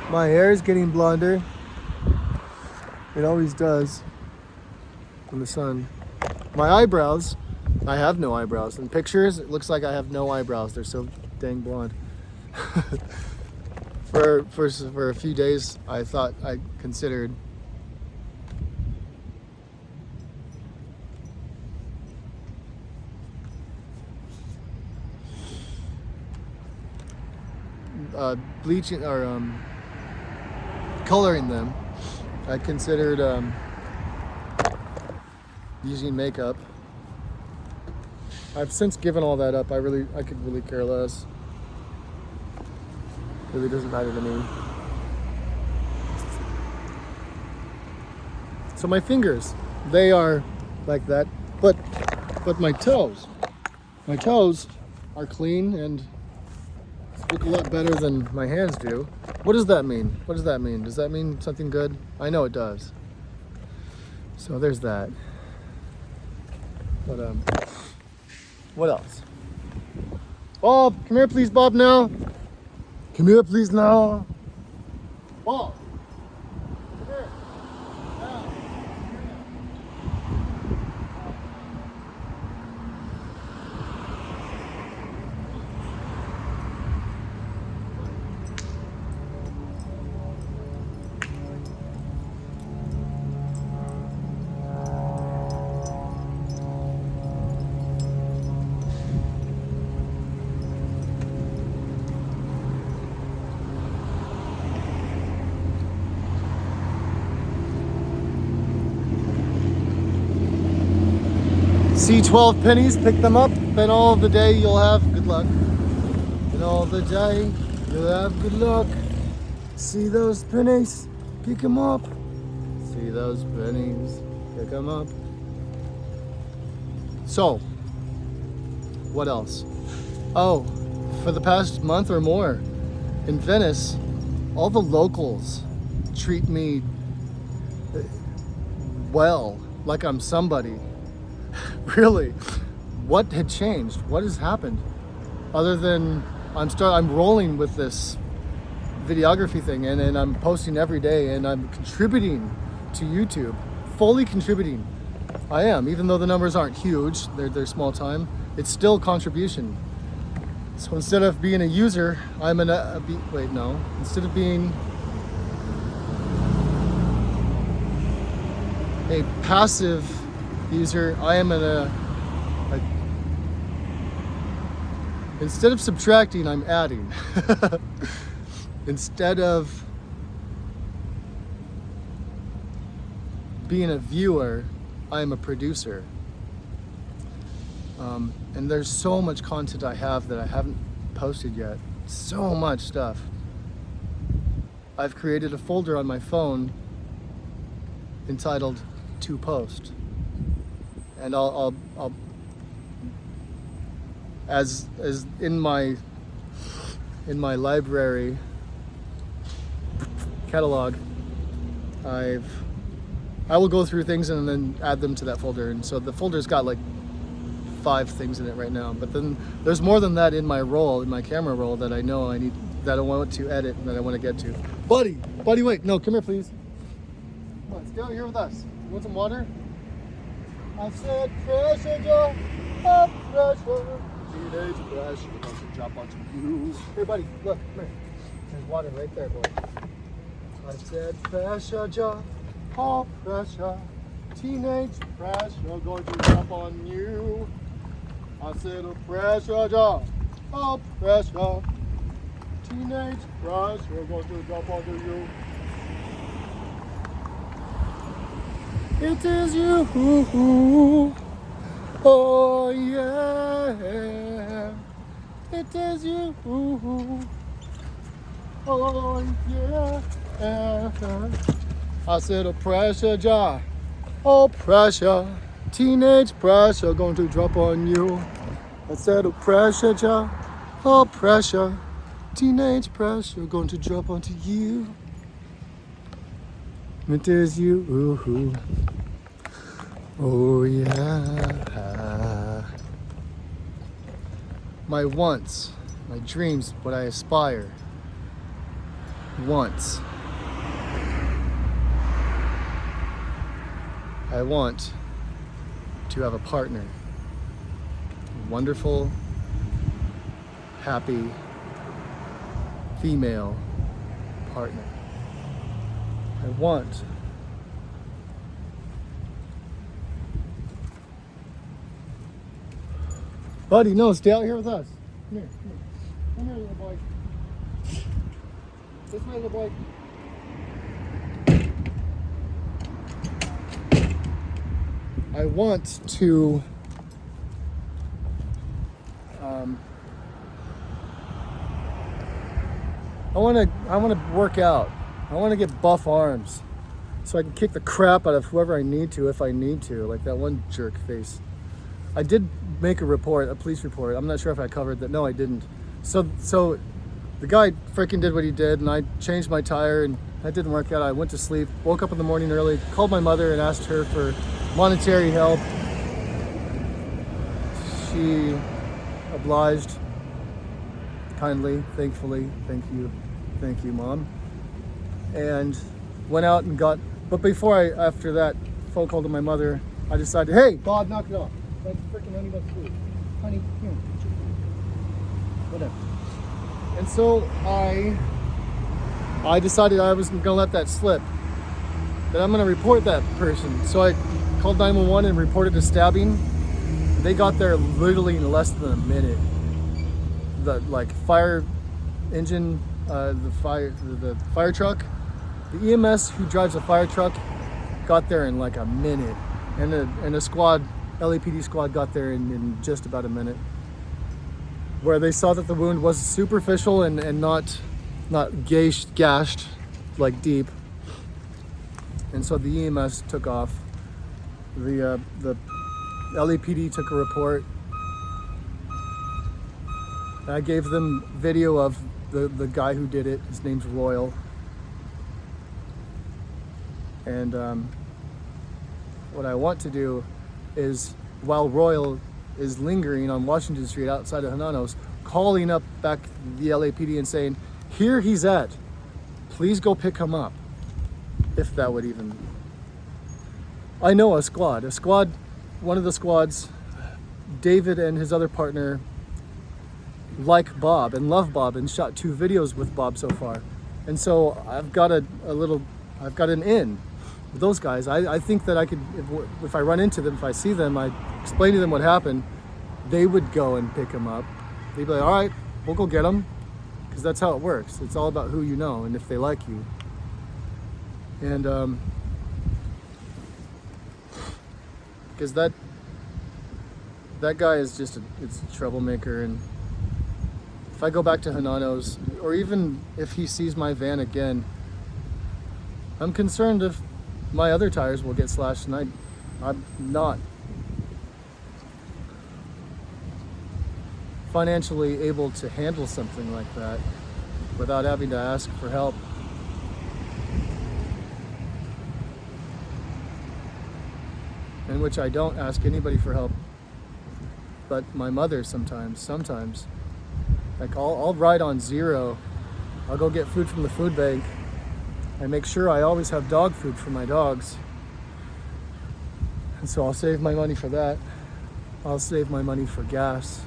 My hair is getting blonder. It always does in the sun. My eyebrows, I have no eyebrows. In pictures, it looks like I have no eyebrows. They're so dang blonde. For a few days, I considered bleaching or coloring them. I considered using makeup. I've since given all that up. I could really care less. Really doesn't matter to me. So my fingers, they are like that, but my toes are clean and look a lot better than my hands do. What does that mean? Does that mean something good? I know it does. So there's that. But what else? Bob, come here please, Bob, now. Come here please now. Bob, come here. Now. See 12 pennies, pick them up, and all the day you'll have good luck. And all the day you'll have good luck. See those pennies, pick them up. See those pennies, pick them up. So, what else? Oh, for the past month or more, in Venice, all the locals treat me well, like I'm somebody. Really, what had changed? What has happened? Other than I'm rolling with this videography thing, and I'm posting every day, and I'm contributing to YouTube, fully contributing. I am, even though the numbers aren't huge, they're small time. It's still contribution. So instead of being a user, I'm instead of being a passive user, I am instead of subtracting, I'm adding. Instead of being a viewer, I am a producer. And there's so much content I have that I haven't posted yet. So much stuff. I've created a folder on my phone entitled To Post. And I'll as in my library catalog, I will go through things and then add them to that folder. And so the folder's got like 5 things in it right now, but then there's more than that in my roll, in my camera roll, that I know I need, that I want to edit and that I want to get to. Buddy, wait, no, come here, please. Come on, stay out here with us. You want some water? I said pressure, Joe, up pressure, teenage pressure, about to drop onto you. Hey, buddy, look, come here. There's water right there, boy. I said pressure, Joe, all pressure, teenage pressure, going to drop on you. I said a pressure job, oh pressure, teenage pressure, going to drop onto you. It is you, oh yeah, it is you, oh yeah. I said a pressure job, oh pressure, teenage pressure, going to drop on you. I said a pressure job, oh pressure, teenage pressure, going to drop onto you. It is you, oh yeah. My wants, my dreams, what I aspire. Wants. I want to have a partner. A wonderful, happy, female partner. I want Buddy, no, stay out here with us. Come here, come here. Come here, little boy. This way, little boy. I want to I want to work out. I want to get buff arms so I can kick the crap out of whoever I need to, if I need to, like that one jerk face. I did make a report, a police report. I'm not sure if I covered that. No, I didn't. So the guy freaking did what he did, and I changed my tire, and that didn't work out. I went to sleep, woke up in the morning early, called my mother and asked her for monetary help. She obliged kindly, thankfully. Thank you, Mom. And went out and got, but after that phone call to my mother, I decided, hey, Bob, knock it off. That's freaking honey about food. Honey, here. Whatever. And so I decided I wasn't gonna let that slip, that I'm gonna report that person. So I called 911 and reported a stabbing. They got there literally in less than a minute. The fire engine, the fire truck, the EMS who drives a fire truck got there in like a minute, and a squad, LAPD squad, got there in just about a minute, where they saw that the wound was superficial and not gashed like deep, and so the EMS took off. The LAPD took a report. I gave them video of the guy who did it. His name's Royal. And what I want to do is, while Royal is lingering on Washington Street outside of Hananos, calling up back the LAPD and saying, here he's at, please go pick him up. If that would even... I know a squad, one of the squads, David and his other partner, like Bob and love Bob and shot 2 videos with Bob so far. And so I've got an in with those guys. I think that I could, if I run into them, if I see them, I explain to them what happened, they would go and pick him up. They'd be like, all right, we'll go get him. Because that's how it works. It's all about who you know and if they like you. And because that guy is just it's a troublemaker. And if I go back to Hanano's, or even if he sees my van again, I'm concerned if my other tires will get slashed, and I'm not financially able to handle something like that without having to ask for help. In which I don't ask anybody for help, but my mother sometimes. Like I'll ride on zero. I'll go get food from the food bank. I make sure I always have dog food for my dogs. And so I'll save my money for that. I'll save my money for gas.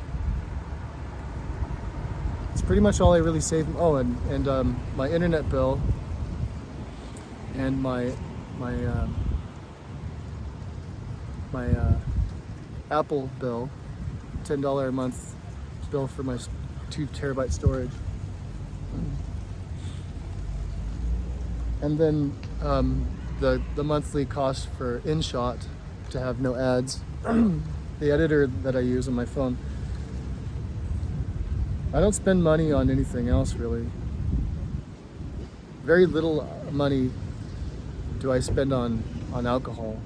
It's pretty much all I really save. Oh, and my internet bill and my Apple bill, $10 a month bill for my 2 terabyte storage. And then the monthly cost for InShot to have no ads, the editor that I use on my phone. I don't spend money on anything else really. Very little money do I spend on alcohol.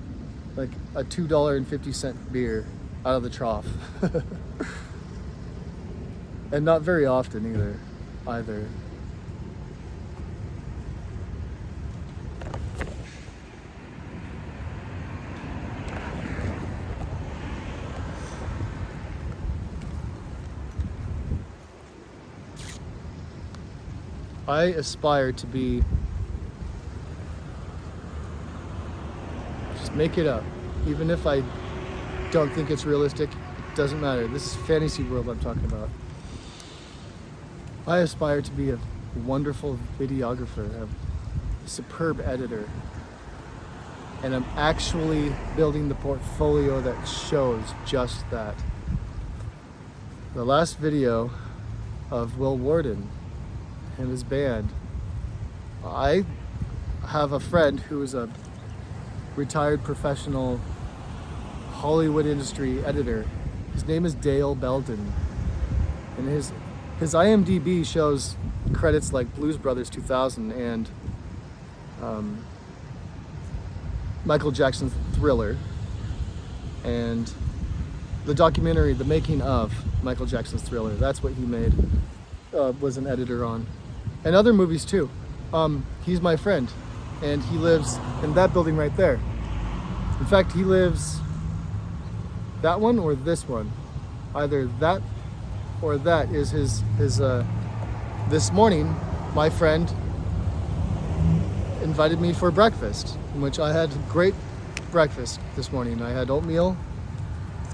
Like a $2.50 beer out of the trough. And not very often either. I aspire to be, just make it up. Even if I don't think it's realistic, it doesn't matter. This is fantasy world I'm talking about. I aspire to be a wonderful videographer, a superb editor, and I'm actually building the portfolio that shows just that. The last video of Will Warden and his band, I have a friend who is a retired professional Hollywood industry editor. His name is Dale Belden, and his IMDb shows credits like Blues Brothers 2000 and Michael Jackson's Thriller, and the documentary The Making of Michael Jackson's Thriller. That's what he made, was an editor on, and other movies too. He's my friend, and he lives in that building right there. In fact, he lives that one or this one. Either that or that is his this morning, my friend invited me for breakfast, in which I had great breakfast this morning. I had oatmeal,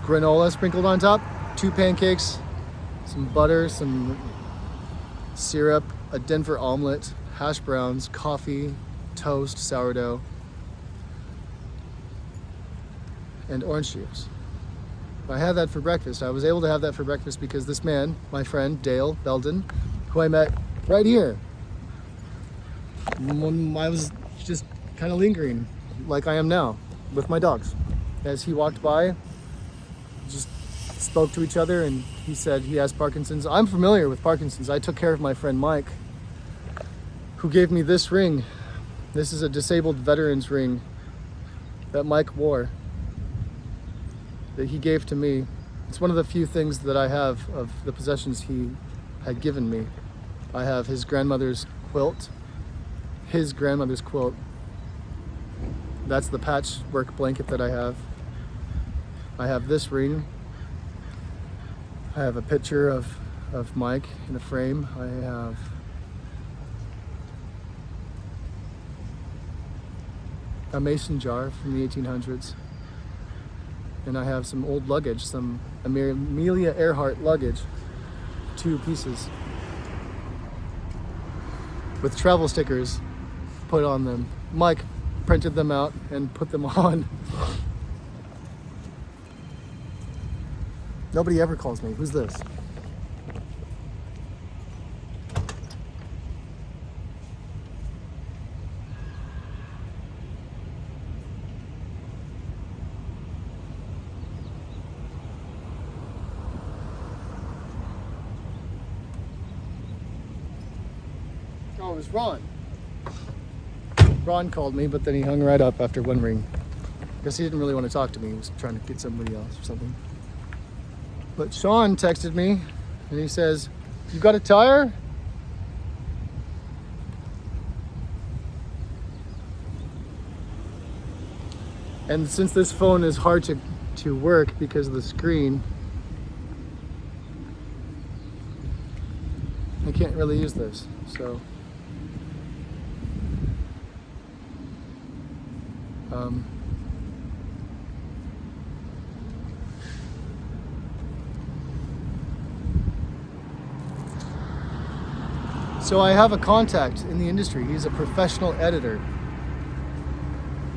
granola sprinkled on top, 2 pancakes, some butter, some syrup, a Denver omelet, hash browns, coffee, toast, sourdough, and orange juice. I had that for breakfast. I was able to have that for breakfast because this man, my friend Dale Belden, who I met right here, when I was just kind of lingering like I am now with my dogs. As he walked by, just spoke to each other, and he said he has Parkinson's. I'm familiar with Parkinson's. I took care of my friend Mike, who gave me this ring. This is a disabled veteran's ring that Mike wore, that he gave to me. It's one of the few things that I have of the possessions he had given me. I have his grandmother's quilt, That's the patchwork blanket that I have. I have this ring. I have a picture of Mike in a frame. I have a mason jar from the 1800s. And I have some old luggage, some Amelia Earhart luggage, 2 pieces, with travel stickers put on them. Mike printed them out and put them on. Nobody ever calls me. Who's this? Oh, it was Ron. Ron called me, but then he hung right up after one ring. I guess he didn't really want to talk to me. He was trying to get somebody else or something. But Sean texted me and he says, "You got a tire?" And since this phone is hard to work because of the screen, I can't really use this. So I have a contact in the industry. He's a professional editor.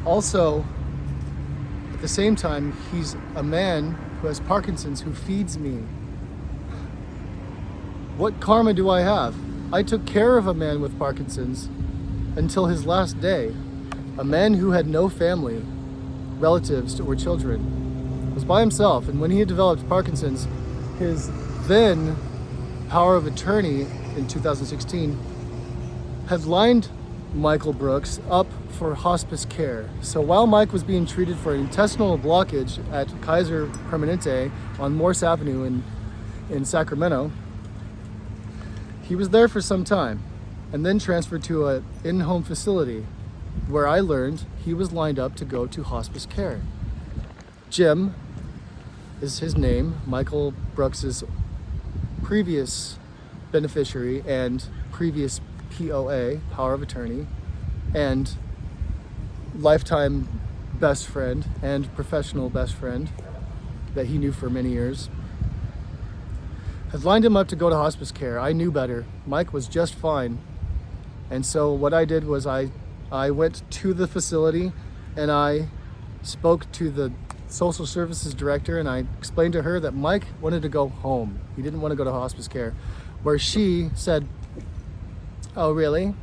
Also, at the same time, he's a man who has Parkinson's who feeds me. What karma do I have? I took care of a man with Parkinson's until his last day. A man who had no family, relatives, or children, was by himself. And when he had developed Parkinson's, his then power of attorney in 2016 had lined Michael Brooks up for hospice care. So while Mike was being treated for an intestinal blockage at Kaiser Permanente on Morse Avenue in Sacramento, he was there for some time and then transferred to an in-home facility where I learned he was lined up to go to hospice care. Jim is his name, Michael Brooks's previous beneficiary and previous POA, power of attorney, and lifetime best friend and professional best friend that he knew for many years, had lined him up to go to hospice care. I knew better. Mike was just fine. And so what I did was I went to the facility and I spoke to the social services director and I explained to her that Mike wanted to go home. He didn't want to go to hospice care. Where she said, "Oh, really?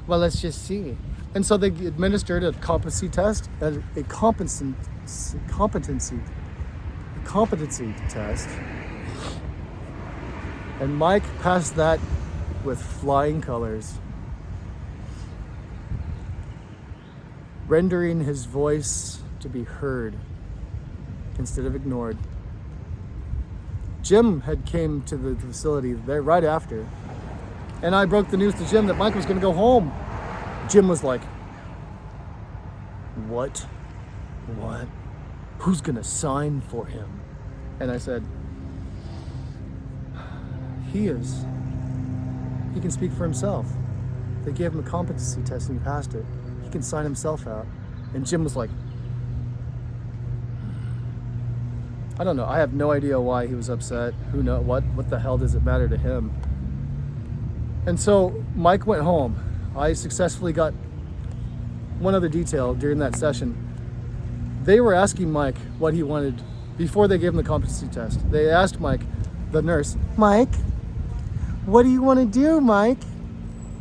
Well, let's just see." And so they administered a competency test, a competency test. And Mike passed that with flying colors, rendering his voice to be heard instead of ignored. Jim had came to the facility there right after, and I broke the news to Jim that Mike was going to go home. Jim was like, What? Who's going to sign for him? And I said, he is. He can speak for himself. They gave him a competency test and he passed it. He can sign himself out. And Jim was like, I don't know. I have no idea why he was upset. Who knows? What the hell does it matter to him? And so Mike went home. I successfully got one other detail during that session. They were asking Mike what he wanted before they gave him the competency test. They asked Mike, the nurse, "Mike, what do you want to do, Mike?"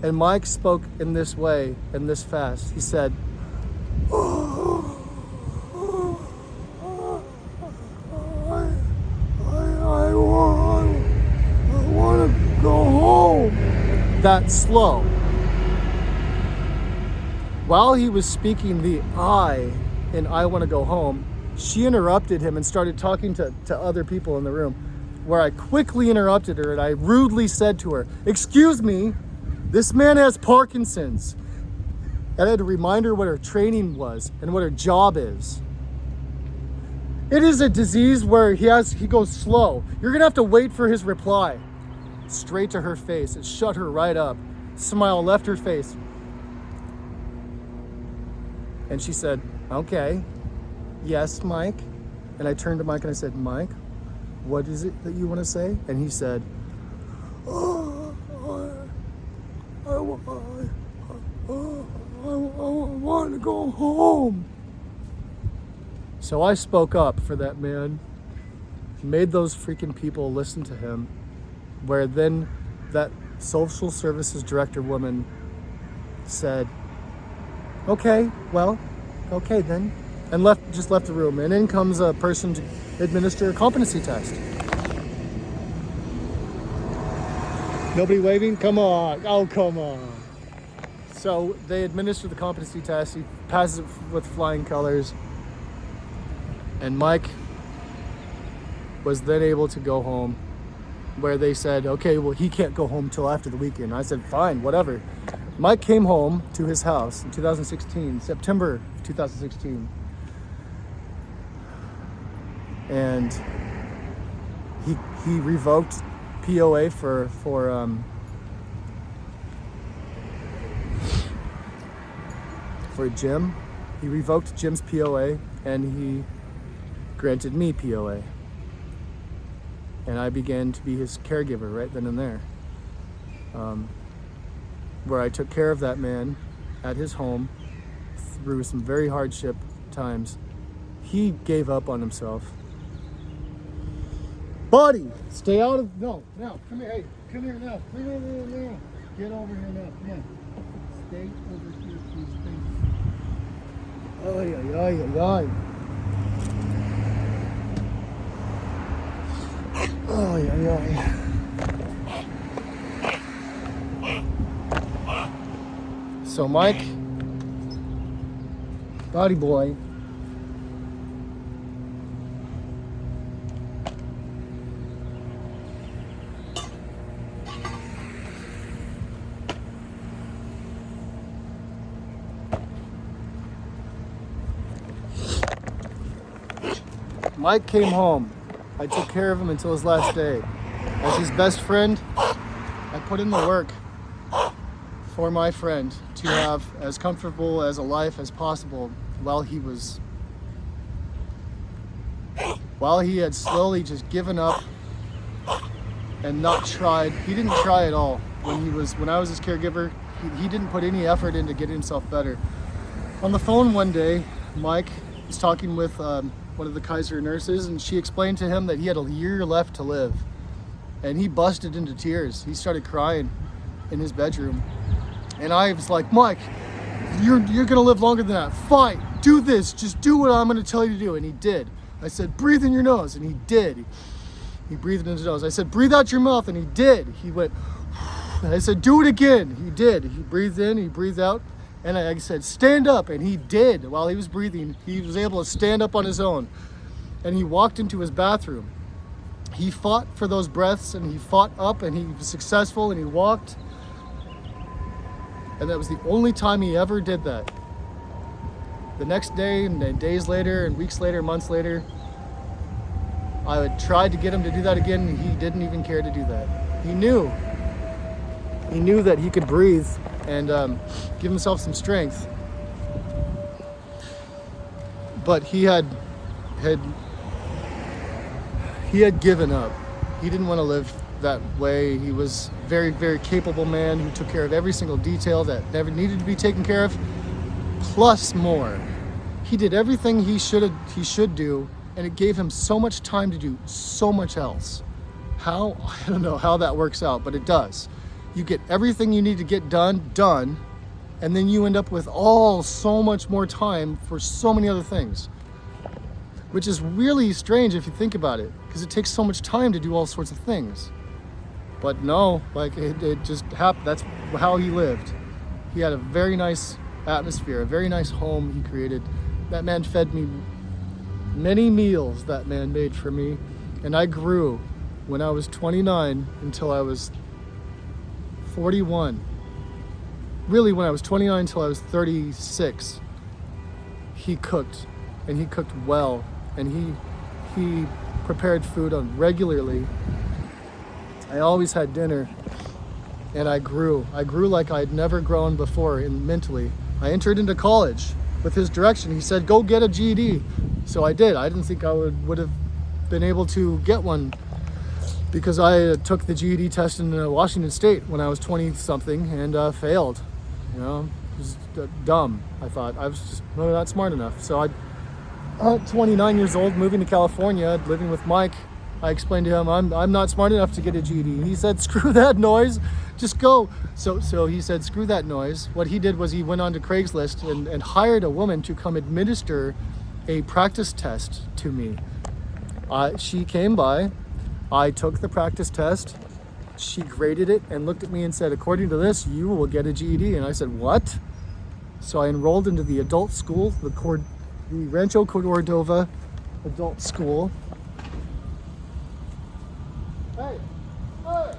And Mike spoke in this way and this fast. He said, I want to go home. That slow. While he was speaking the I in "I want to go home," she interrupted him and started talking to other people in the room, where I quickly interrupted her and I rudely said to her, "Excuse me, this man has Parkinson's." And I had to remind her what her training was and what her job is. It is a disease where he goes slow. You're gonna have to wait for his reply. Straight to her face. It shut her right up. Smile left her face. And she said, "Okay, yes, Mike." And I turned to Mike and I said, "Mike, what is it that you want to say?" And he said, I want to go home. So I spoke up for that man, made those freaking people listen to him, where then that social services director woman said, "Okay, well, okay then," and just left the room. And in comes a person to administer a competency test. Nobody waving? Come on. Oh, come on. So they administer the competency test. He passes it with flying colors. And Mike was then able to go home, where they said, okay, well, he can't go home till after the weekend. I said, fine, whatever. Mike came home to his house in 2016, September 2016. And he revoked POA for Jim. He revoked Jim's POA and he granted me POA. And I began to be his caregiver right then and there. Where I took care of that man at his home through some very hardship times. He gave up on himself. Buddy, stay out of, no, come here, hey, come here now. No. Get over here now, come on. Stay over here, please, thank you. Ay. So Mike, body boy, Mike came home. I took care of him until his last day. As his best friend, I put in the work for my friend to have as comfortable as a life as possible while he had slowly just given up and not tried. He didn't try at all. When I was his caregiver, he didn't put any effort into getting himself better. On the phone one day, Mike was talking with one of the Kaiser nurses, and she explained to him that he had a year left to live. And he busted into tears. He started crying in his bedroom. And I was like, Mike, you're gonna live longer than that. Fine, do this. Just do what I'm gonna tell you to do. And he did. I said, breathe in your nose. And he did. He breathed in his nose. I said, breathe out your mouth. And he did. He went, and I said, do it again. He did. He breathed in, he breathed out. And I said, stand up. And he did. While he was breathing, he was able to stand up on his own. And he walked into his bathroom. He fought for those breaths, and he fought up, and he was successful, and he walked. And that was the only time he ever did that. The next day, and then days later, and weeks later, months later, I had tried to get him to do that again, and he didn't even care to do that. He knew that he could breathe and give himself some strength. But he had given up. He didn't want to live that way. He was a very, very capable man who took care of every single detail that never needed to be taken care of, plus more. He did everything he should do, and it gave him so much time to do so much else. How? I don't know how that works out, but it does. You get everything you need to get done, and then you end up with so much more time for so many other things. Which is really strange if you think about it, because it takes so much time to do all sorts of things. But no, like it just happened. That's how he lived. He had a very nice atmosphere, a very nice home he created. That man fed me many meals. That man made for me, and I grew when I was 29 until I was 41. Really, when I was 29 until I was 36, he cooked, and he cooked well. And he prepared food on regularly. I always had dinner, and I grew like I'd never grown before mentally. I entered into college with his direction. He said, go get a GED. So I did. I didn't think I would have been able to get one, because I took the GED test in Washington State when I was 20 something and failed. You know, it was dumb. I thought I was just not smart enough. So 29 years old, moving to California, living with Mike, I explained to him, I'm not smart enough to get a GED. He said, screw that noise, just go. So he said, screw that noise. What he did was he went on to Craigslist and hired a woman to come administer a practice test to me. She came by, I took the practice test, she graded it and looked at me and said, according to this, you will get a GED. And I said, what? So I enrolled into the adult school, the Rancho Cordova Adult School. Hey! Hey!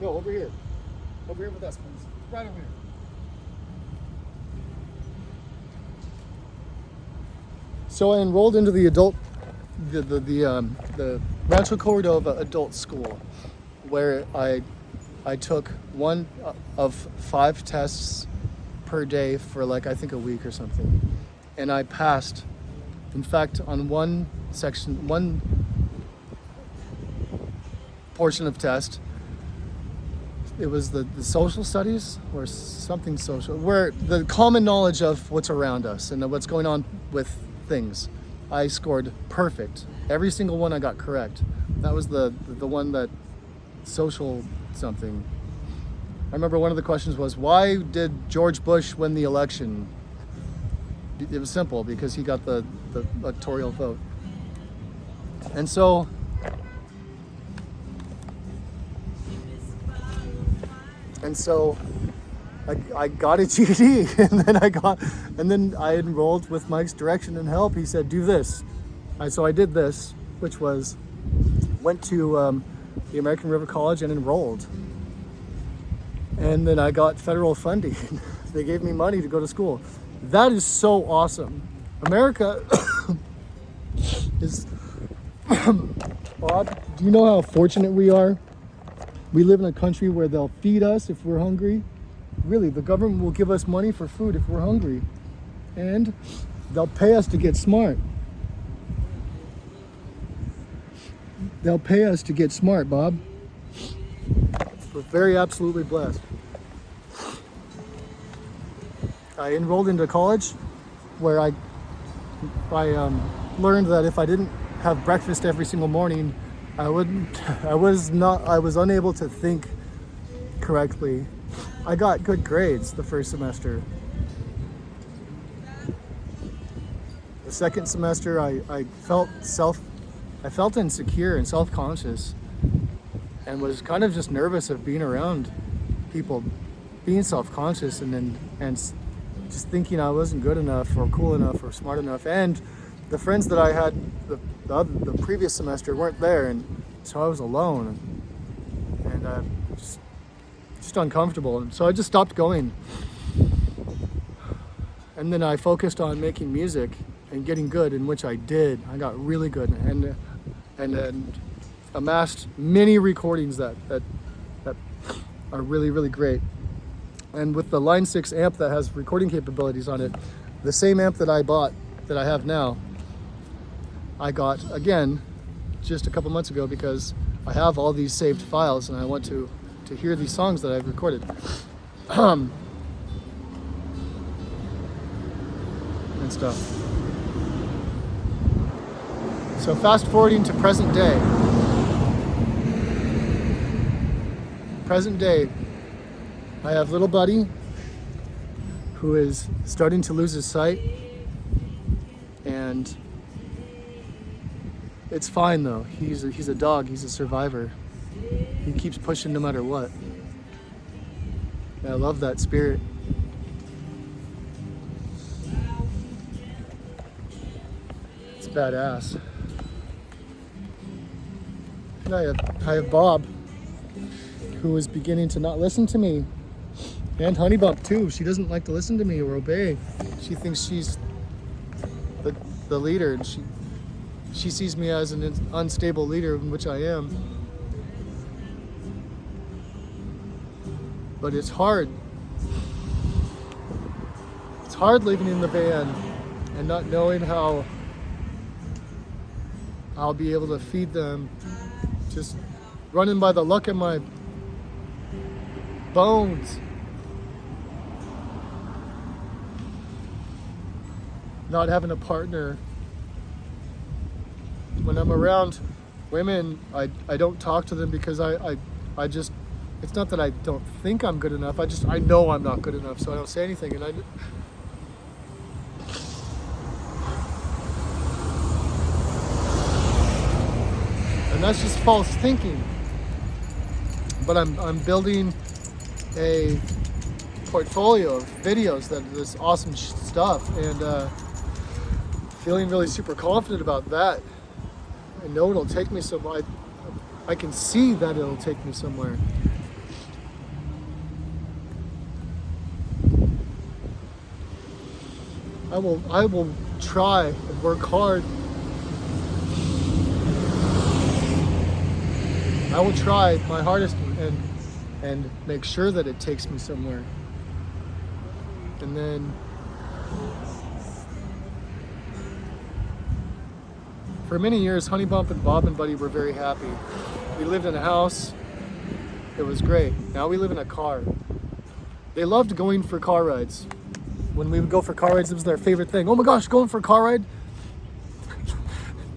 No, over here. Over here with us, please. Right over here. So I enrolled into the Rancho Cordova Adult School, where I took one of 5 tests per day for like I think a week or something, and I passed. In fact, on one portion of test, it was the social studies or something social, where the common knowledge of what's around us and what's going on with things. I scored perfect. Every single one I got correct. That was the one that social something. I remember one of the questions was, why did George Bush win the election? It was simple, because he got the electoral vote. And so I got a GED, and then I enrolled with Mike's direction and help. He said, do this. So I did this, which was, went to the American River College and enrolled. And then I got federal funding. They gave me money to go to school. That is so awesome. America is, Bob, do you know how fortunate we are? We live in a country where they'll feed us if we're hungry. Really, the government will give us money for food if we're hungry. And they'll pay us to get smart. They'll pay us to get smart, Bob. We're very absolutely blessed. I enrolled into college where I learned that if I didn't have breakfast every single morning, I was unable to think correctly. I got good grades the first semester. The second semester, I felt insecure and self-conscious, and was kind of just nervous of being around people, being self-conscious, and just thinking I wasn't good enough or cool enough or smart enough. And the friends that I had the previous semester weren't there, and so I was alone and just uncomfortable. And so I just stopped going. And then I focused on making music and getting good, in which I did. I got really good and amassed many recordings that are really, really great. And with the Line 6 amp that has recording capabilities on it, the same amp that I bought, that I have now, I got again just a couple months ago, because I have all these saved files and I want to hear these songs that I've recorded. And stuff. So fast forwarding to present day. Present day, I have little buddy who is starting to lose his sight, and it's fine though. He's a dog, he's a survivor. He keeps pushing no matter what. And I love that spirit. It's badass. And I have Bob, who is beginning to not listen to me. And Honeybump too. She doesn't like to listen to me or obey. She thinks she's the leader, and she sees me as an unstable leader, which I am. But it's hard. It's hard living in the van and not knowing how I'll be able to feed them. Just running by the luck of my bones. Not having a partner. When I'm around women, I don't talk to them because I just It's not that I don't think I'm good enough. I know I'm not good enough, so I don't say anything. And that's just false thinking. But I'm building a portfolio of videos that are this awesome stuff, and feeling really super confident about that. I know it'll take me somewhere. I can see that it'll take me somewhere. I will try and work hard. I will try my hardest and make sure that it takes me somewhere. And then for many years, Honey Bump and Bob and Buddy were very happy. We lived in a house. It was great. Now we live in a car. They loved going for car rides. When we would go for car rides, it was their favorite thing. Oh my gosh, going for a car ride?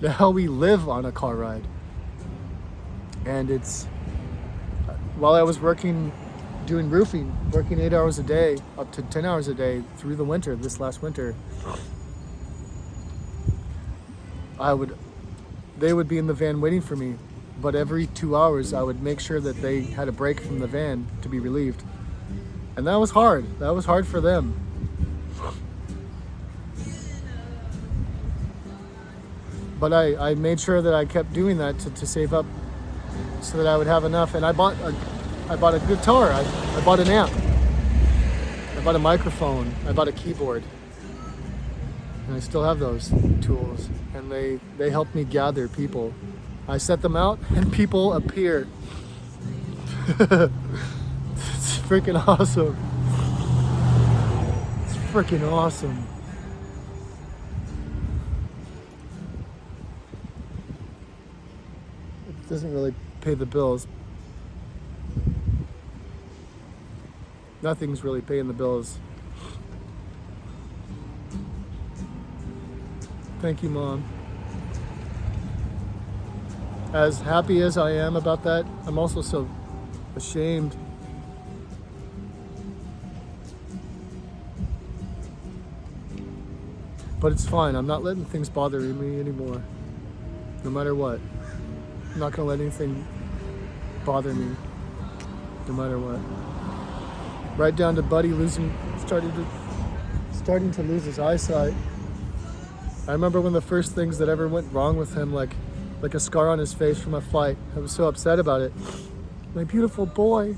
Now we live on a car ride. And it's, while I was working, doing roofing, working 8 hours a day, up to 10 hours a day through the winter, this last winter, they would be in the van waiting for me. But every 2 hours, I would make sure that they had a break from the van to be relieved. And that was hard. That was hard for them. But I made sure that I kept doing that to save up so that I would have enough. And I bought a guitar. I bought an amp. I bought a microphone. I bought a keyboard. And I still have those tools. And they help me gather people. I set them out and people appear. It's freaking awesome. It's freaking awesome. It doesn't really pay the bills. Nothing's really paying the bills. Thank you, Mom. As happy as I am about that, I'm also so ashamed. But it's fine. I'm not letting things bother me anymore. No matter what. I'm not gonna let anything bother me. No matter what. Right down to Buddy starting to lose his eyesight. I remember one of the first things that ever went wrong with him, like a scar on his face from a fight. I was so upset about it. My beautiful boy.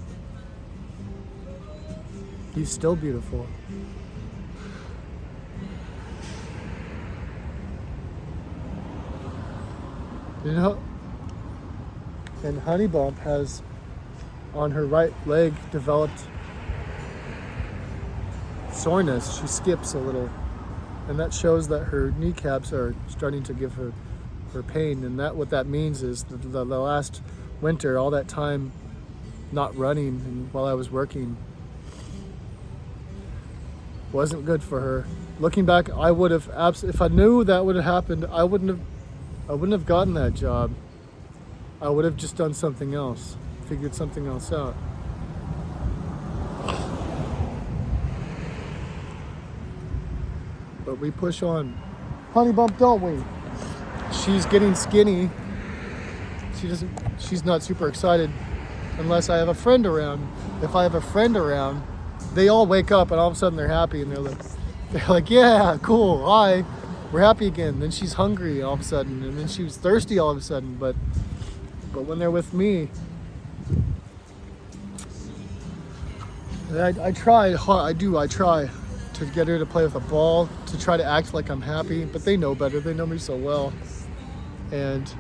He's still beautiful. You know? And Honey Bump has, on her right leg, developed soreness. She skips a little. And that shows that her kneecaps are starting to give her pain. And what that means is the last winter, all that time not running and while I was working wasn't good for her. Looking back, I would have if I knew that would have happened, I wouldn't have gotten that job. I would have just done something else, figured something else out. But we push on. Honey Bump, don't we? She's getting skinny. She's not super excited unless I have a friend around. If I have a friend around, they all wake up and all of a sudden they're happy and they're like, yeah, cool, hi, we're happy again. Then she's hungry all of a sudden, and then she was thirsty all of a sudden. But when they're with me, I try to get her to play with a ball, to try to act like I'm happy, but they know better. They know me so well. And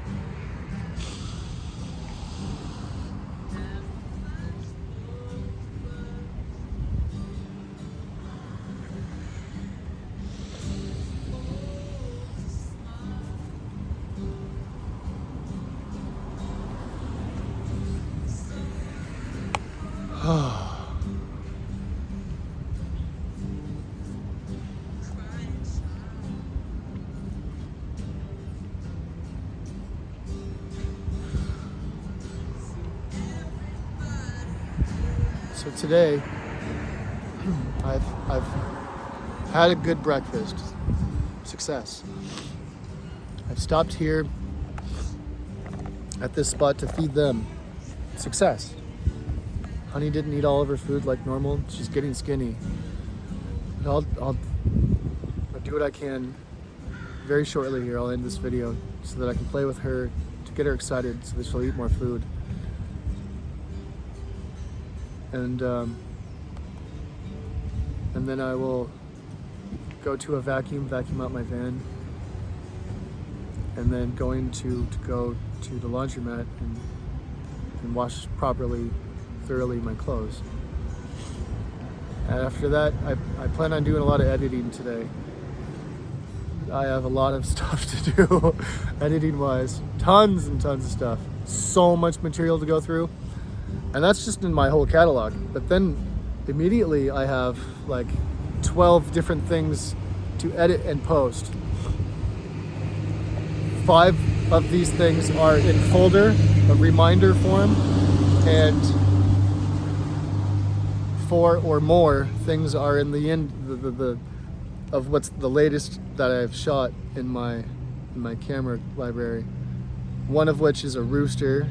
So today, I've had a good breakfast. Success. I've stopped here at this spot to feed them. Success. Honey didn't eat all of her food like normal. She's getting skinny. And I'll do what I can very shortly here. I'll end this video so that I can play with her to get her excited so that she'll eat more food. And then I will go to a vacuum out my van, and then going to go to the laundromat and wash thoroughly my clothes. And after that, I plan on doing a lot of editing today. I have a lot of stuff to do, editing wise, tons and tons of stuff, so much material to go through. And that's just in my whole catalog. But then immediately I have like 12 different things to edit and post. 5 of these things are in folder, a reminder form, and 4 or more things are in the end of what's the latest that I've shot in my camera library. One of which is a rooster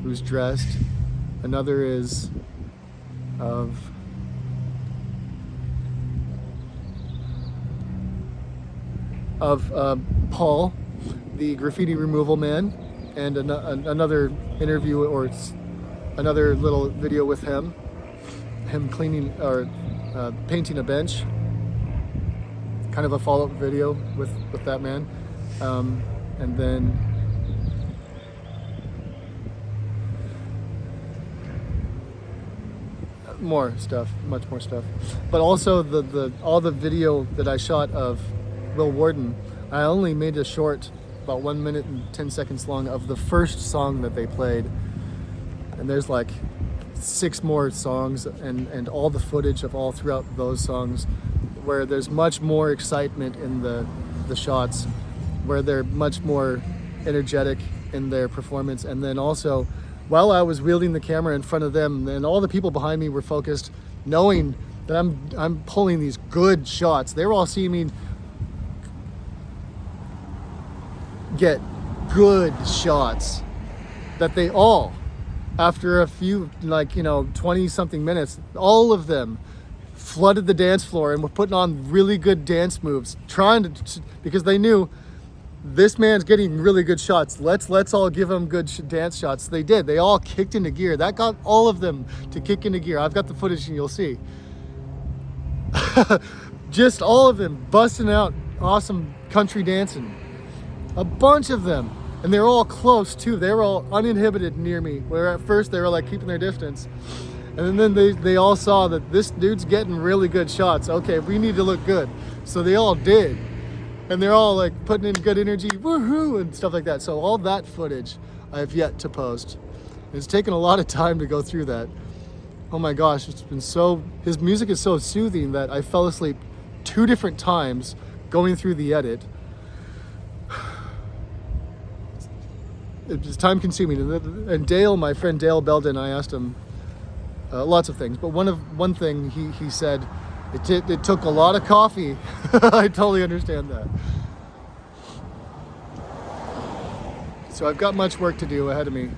who's dressed. Another is of Paul, the graffiti removal man, and another interview or another little video with him cleaning or painting a bench. Kind of a follow-up video with that man, and then more stuff, much more stuff. But also all the video that I shot of Will Warden, I only made a short, about 1 minute and 10 seconds long, of the first song that they played. And there's like 6 more songs and all the footage of all throughout those songs, where there's much more excitement in the shots, where they're much more energetic in their performance. And then also, while I was wielding the camera in front of them, and all the people behind me were focused, knowing that I'm pulling these good shots. They were all seeing me get good shots that they all, after a few, 20 something minutes, all of them flooded the dance floor and were putting on really good dance moves, trying to, because they knew this man's getting really good shots. Let's all give him good dance shots. They did. They all kicked into gear. That got all of them to kick into gear. I've got the footage and you'll see. Just all of them busting out awesome country dancing. A bunch of them. And they were all close too. They were all uninhibited near me, where at first they were like keeping their distance. And then they all saw that this dude's getting really good shots. Okay, we need to look good. So they all did. And they're all like putting in good energy, woohoo, and stuff like that. So all that footage I have yet to post. It's taken a lot of time to go through that. Oh my gosh, it's been his music is so soothing that I fell asleep 2 different times going through the edit. It's time consuming. And Dale, my friend Dale Belden, I asked him lots of things, but one thing he said, it took a lot of coffee. I totally understand that. So I've got much work to do ahead of me,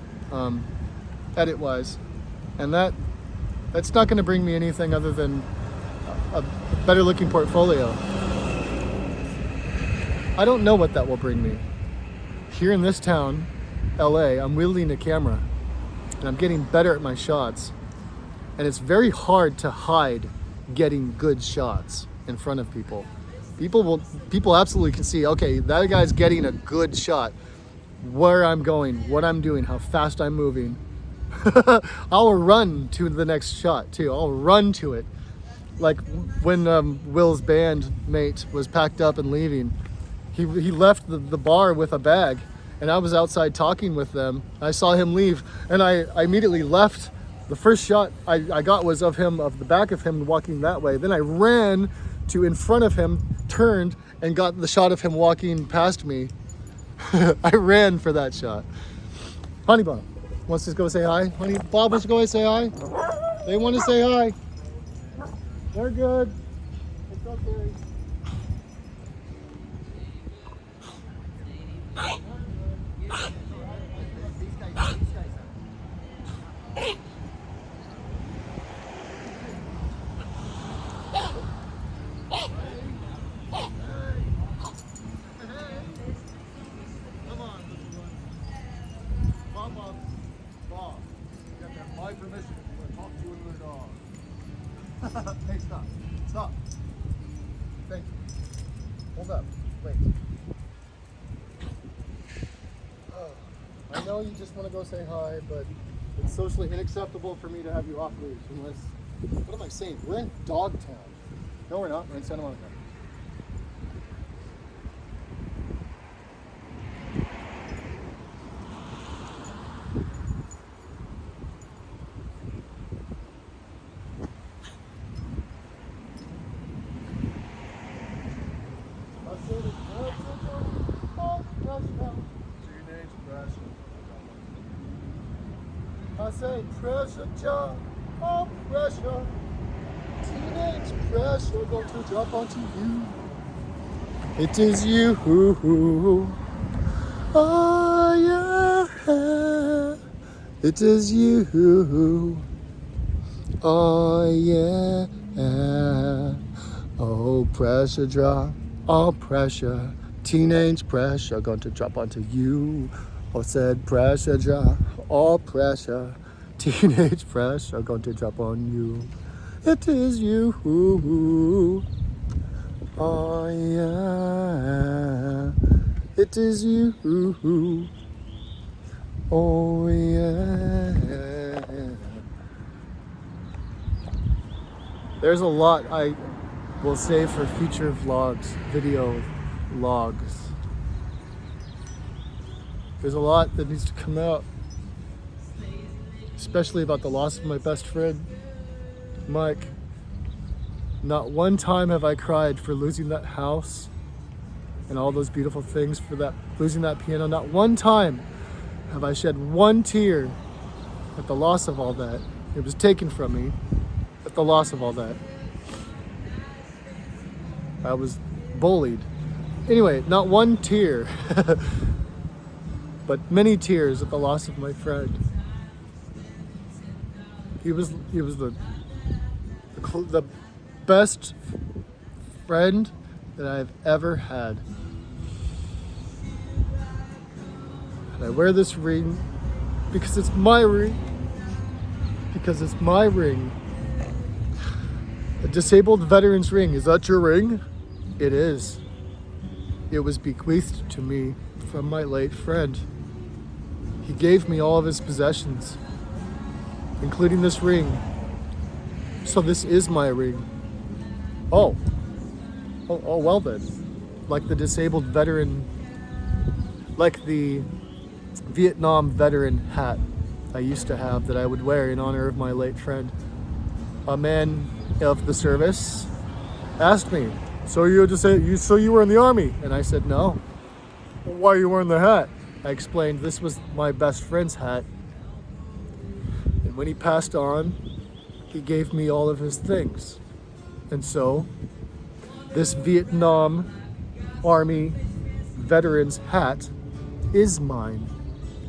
edit-wise, and that's not going to bring me anything other than a better-looking portfolio. I don't know what that will bring me. Here in this town, LA, I'm wielding a camera, and I'm getting better at my shots, and it's very hard to hide getting good shots in front of people. People absolutely can see, okay, that guy's getting a good shot. Where I'm going, what I'm doing, how fast I'm moving. I'll run to the next shot too. I'll run to it. Like when Will's bandmate was packed up and leaving, he left the bar with a bag, and I was outside talking with them. I saw him leave, and I immediately left. The first shot I got was of the back of him walking that way. Then I ran to in front of him, turned, and got the shot of him walking past me. I ran for that shot. Honey Bob wants to go say hi. Honey Bob wants to go say hi. They want to say hi. They're good. It's okay. Come on, little one. Bob. You have to have my permission if you want to talk to another dog. Hey, stop. Thank you. Hold up. Wait. Oh, I know you just want to go say hi, but it's socially unacceptable for me to have you off leash unless. What am I saying? We're in Dogtown. No, we're not. We're in Santa Monica. I say pressure, job, oh pressure, teenage pressure going to drop onto you. It is you, oh yeah, it is you, oh yeah, oh pressure drop, oh pressure, teenage pressure going to drop onto you. I said pressure drop, all pressure, teenage pressure going to drop on you. It is you, oh yeah, it is you, oh yeah. There's a lot I will save for future vlogs, video logs. There's a lot that needs to come out, especially about the loss of my best friend, Mike. Not one time have I cried for losing that house and all those beautiful things, for that losing that piano. Not one time have I shed one tear at the loss of all that. It was taken from me at the loss of all that. I was bullied. Anyway, not one tear. But many tears at the loss of my friend. He was the best friend that I've ever had. And I wear this ring because it's my ring. Because it's my ring. A disabled veteran's ring. Is that your ring? It is. It was bequeathed to me from my late friend. He gave me all of his possessions, including this ring. So this is my ring. Oh, well then. Like the disabled veteran, like the Vietnam veteran hat I used to have that I would wear in honor of my late friend. A man of the service asked me, so you were in the army? And I said, no. Well, why are you wearing the hat? I explained this was my best friend's hat. And when he passed on, he gave me all of his things. And so, this Vietnam Army veteran's hat is mine.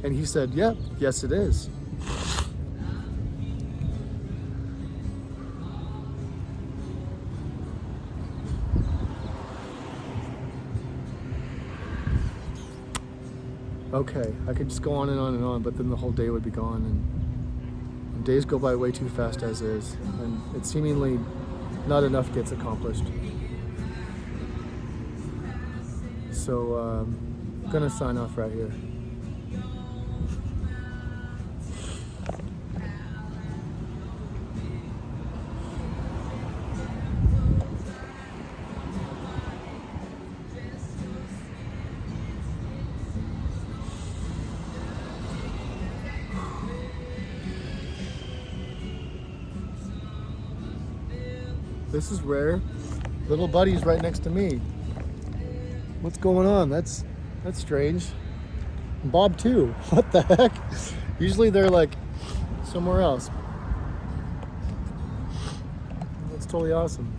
And he said, yeah, yes it is. Okay, I could just go on and on, but then the whole day would be gone, and days go by way too fast as is, and it seemingly not enough gets accomplished. So I'm gonna sign off right here. This is rare. Little buddy's right next to me. What's going on? That's strange. And Bob too. What the heck? Usually they're like somewhere else. It's totally awesome.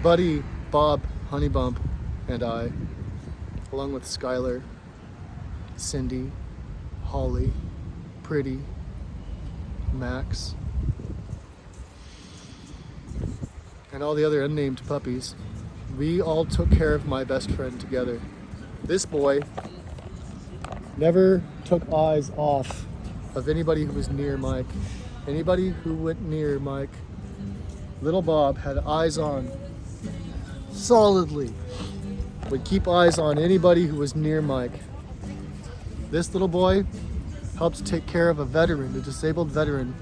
Buddy, Bob, Honeybump, and I, along with Skylar, Cindy, Holly, Pretty, Max, and all the other unnamed puppies, we all took care of my best friend together. This boy never took eyes off of anybody who was near Mike. Anybody who went near Mike, little Bob had eyes on solidly, would keep eyes on anybody who was near Mike. This little boy helped take care of a veteran, a disabled veteran,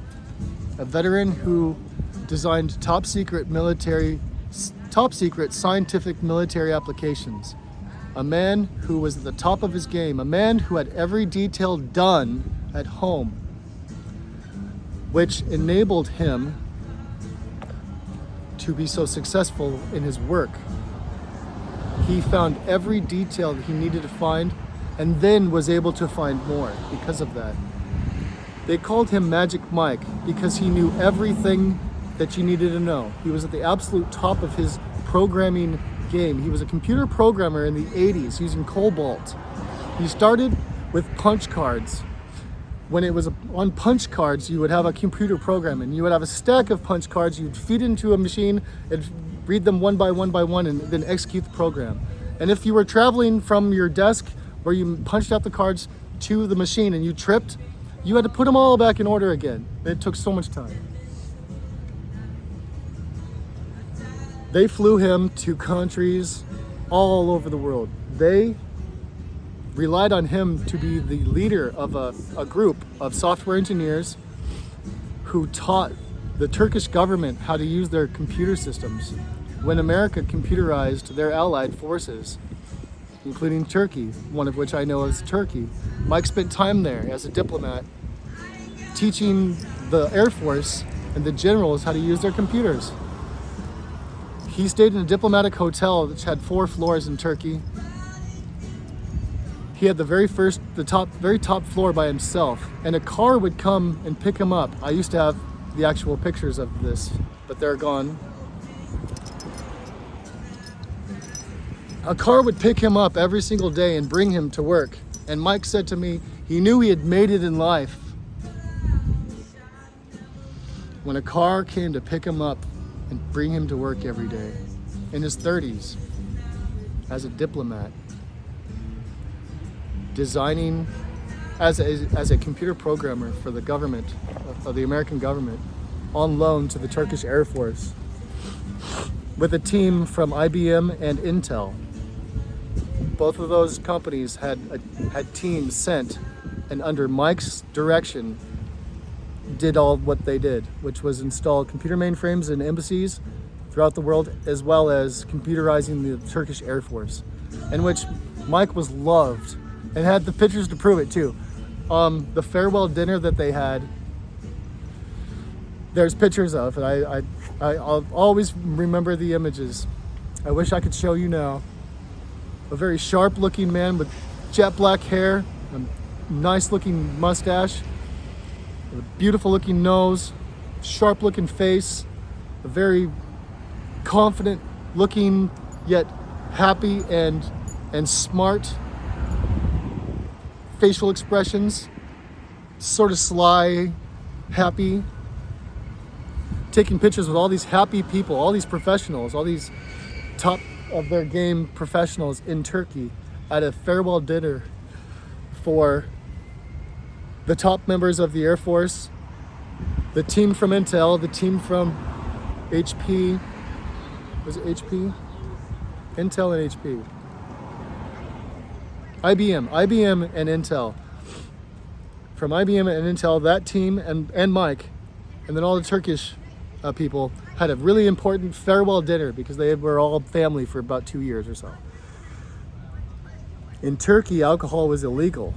a veteran who designed top secret scientific military applications. A man who was at the top of his game, a man who had every detail done at home, which enabled him to be so successful in his work. He found every detail that he needed to find and then was able to find more because of that. They called him Magic Mike because he knew everything that you needed to know. He was at the absolute top of his programming game. He was a computer programmer in the 80s using Cobalt. He started with punch cards. When it was on punch cards, you would have a computer program and you would have a stack of punch cards. You'd feed into a machine and read them one by one and then execute the program. And if you were traveling from your desk where you punched out the cards to the machine and you tripped, you had to put them all back in order again. It took so much time. They flew him to countries all over the world. They relied on him to be the leader of a group of software engineers who taught the Turkish government how to use their computer systems when America computerized their allied forces, including Turkey, one of which I know is Turkey. Mike spent time there as a diplomat teaching the Air Force and the generals how to use their computers. He stayed in a diplomatic hotel which had 4 floors in Turkey. He had the very top floor by himself, and a car would come and pick him up. I used to have the actual pictures of this, but they're gone. A car would pick him up every single day and bring him to work. And Mike said to me, he knew he had made it in life when a car came to pick him up and bring him to work every day in his 30s as a diplomat, designing as a computer programmer for the government, of the American government, on loan to the Turkish Air Force with a team from IBM and Intel. Both of those companies had teams sent, and under Mike's direction did all what they did, which was install computer mainframes in embassies throughout the world, as well as computerizing the Turkish Air Force, in which Mike was loved and had the pictures to prove it too. The farewell dinner that they had, there's pictures of, and I'll always remember the images. I wish I could show you now. A very sharp looking man with jet black hair, a nice looking mustache, a beautiful looking nose, sharp looking face, a very confident looking yet happy and smart facial expressions, sort of sly, happy, taking pictures with all these happy people, all these professionals, all these top of their game professionals in Turkey at a farewell dinner for the top members of the Air Force, the team from Intel, the team from HP. Was it HP? Intel and HP. IBM and Intel. From IBM and Intel, that team and Mike, and then all the Turkish people had a really important farewell dinner because they were all family for about 2 years or so. In Turkey, alcohol was illegal.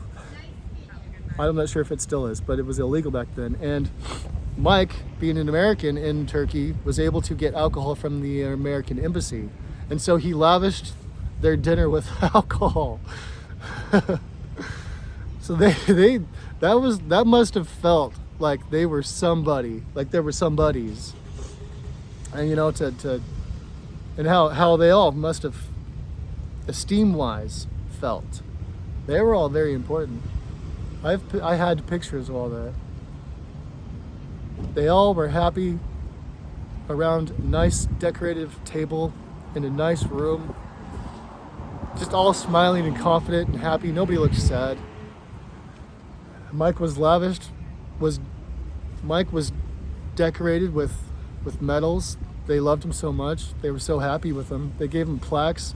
I'm not sure if it still is, but it was illegal back then. And Mike, being an American in Turkey, was able to get alcohol from the American embassy. And so he lavished their dinner with alcohol. So that must have felt like they were somebody, like there were somebodies. And you know, and how they all must have, esteem-wise, felt. They were all very important. I had pictures of all that. They all were happy around a nice decorative table in a nice room, just all smiling and confident and happy. Nobody looked sad. Mike was lavished. Mike was decorated with medals. They loved him so much. They were so happy with him. They gave him plaques.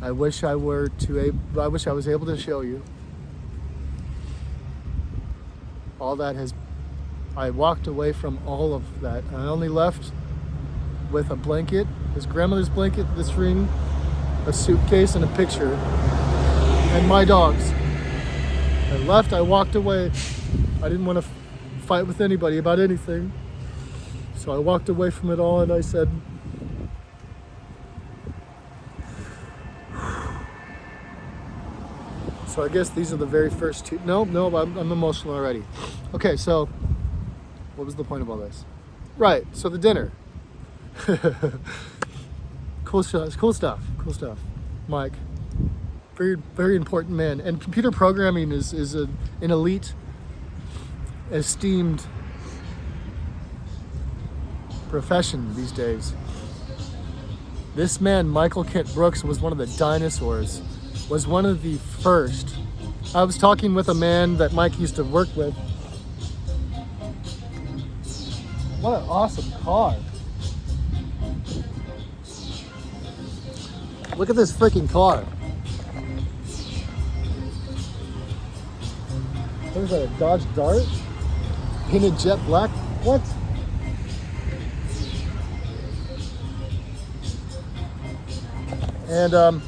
I wish I was able to show you. All that I walked away from all of that. I only left with a blanket, his grandmother's blanket, this ring, a suitcase, and a picture, and my dogs. I walked away. I didn't want to fight with anybody about anything. So I walked away from it all and I said, so I guess these are the very first two. No, I'm emotional already. Okay, so what was the point of all this? Right, so the dinner. Cool stuff. Mike, very, very important man. And computer programming is an elite, esteemed profession these days. This man, Michael Kent Brooks, was one of the dinosaurs, was one of the first. I was talking with a man that Mike used to work with. What an awesome car. Look at this freaking car. What is that, a Dodge Dart? Painted jet black? What? And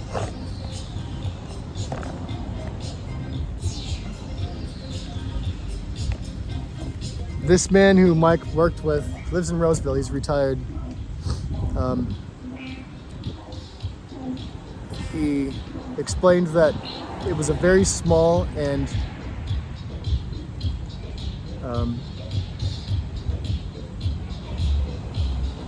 this man who Mike worked with lives in Roseville. He's retired. He explained that it was a very small and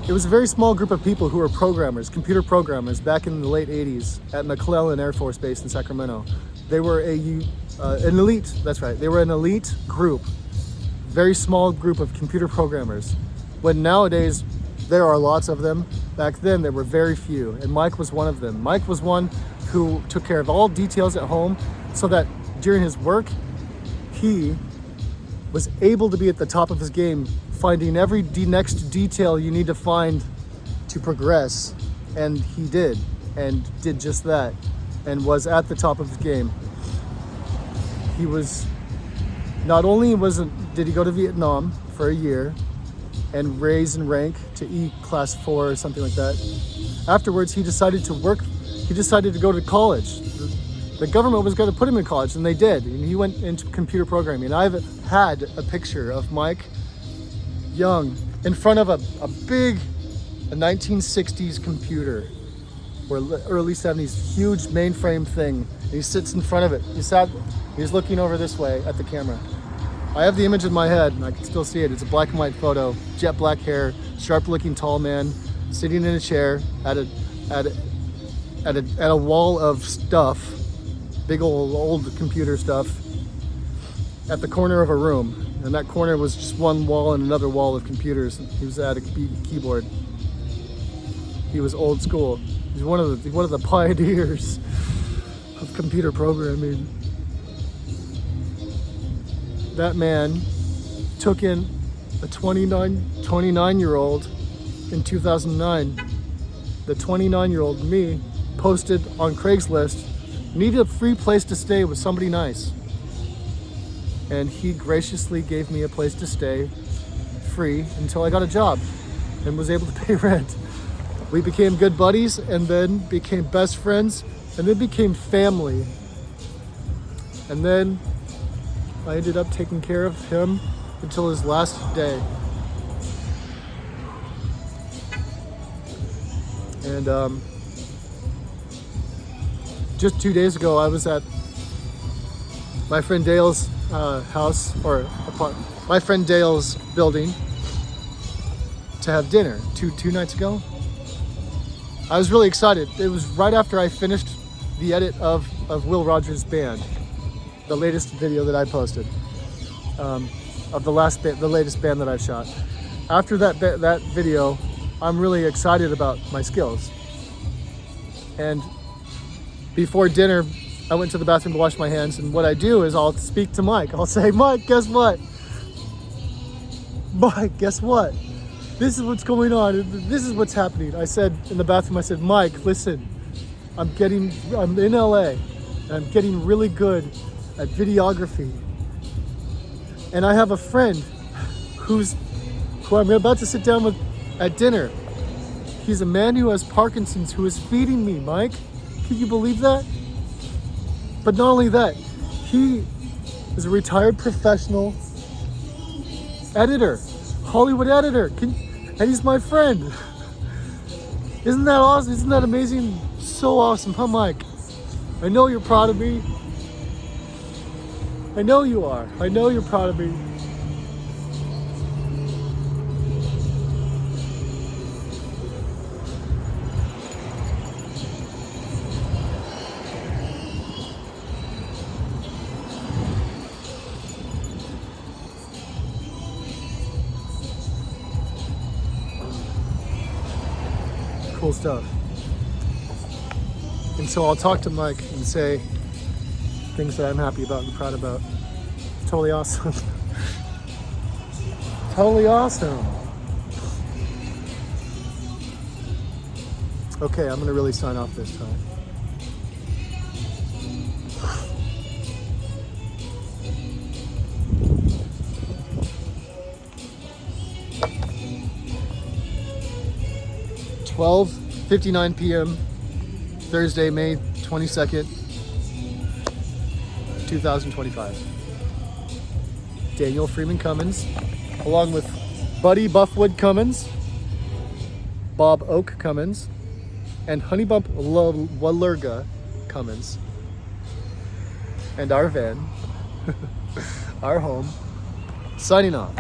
it was a very small group of people who were programmers, computer programmers, back in the late 80s at McClellan Air Force Base in Sacramento. They were an elite, that's right, they were an elite group, very small group of computer programmers. When nowadays there are lots of them, back then there were very few, and Mike was one of them. Mike was one who took care of all details at home so that during his work, he was able to be at the top of his game, finding every next detail you need to find to progress. And he did just that, and was at the top of his game. He was, not only did he go to Vietnam for a year and raise in rank to E class 4 or something like that. Afterwards, he decided to go to college. The government was going to put him in college, and they did. And he went into computer programming. I've had a picture of Mike young in front of a 1960s computer, or early 70s, huge mainframe thing. And he sits in front of it. He's looking over this way at the camera. I have the image in my head, and I can still see it. It's a black and white photo, jet black hair, sharp-looking tall man, sitting in a chair at a wall of stuff, big old computer stuff, at the corner of a room. And that corner was just one wall and another wall of computers. He was at a keyboard. He was old school. He's one of the pioneers of computer programming. That man took in a 29-year-old in 2009. The 29-year-old me posted on Craigslist, needed a free place to stay with somebody nice. And he graciously gave me a place to stay free until I got a job and was able to pay rent. We became good buddies, and then became best friends, and then became family. And then I ended up taking care of him until his last day. And just 2 days ago, I was at my friend Dale's house, or my friend Dale's building, to have dinner two nights ago. I was really excited. It was right after I finished the edit of Will Rogers' band, the latest video that I posted, of the latest band that I've shot. After that video, I'm really excited about my skills. And before dinner, I went to the bathroom to wash my hands, and what I do is I'll speak to Mike. I'll say, Mike, guess what? Mike, guess what? This is what's going on. This is what's happening. I said in the bathroom, I said, Mike, listen, I'm in LA, and I'm getting really good at videography. And I have a friend who I'm about to sit down with at dinner. He's a man who has Parkinson's who is feeding me, Mike. Can you believe that? But not only that, he is a retired professional editor, Hollywood editor, and he's my friend. Isn't that awesome? Isn't that amazing? So awesome, huh, Mike? I know you're proud of me. I know you are. I know you're proud of me. Cool stuff. And so I'll talk to Mike and say things that I'm happy about and proud about. Totally awesome. Totally awesome. Okay, I'm gonna really sign off this time. (12:59 p.m. Thursday, May 22nd, 2025. Daniel Freeman Cummins, along with Buddy Buffwood Cummins, Bob Oak Cummins, and Honeybump Walurga Cummins, and our van, our home, signing off.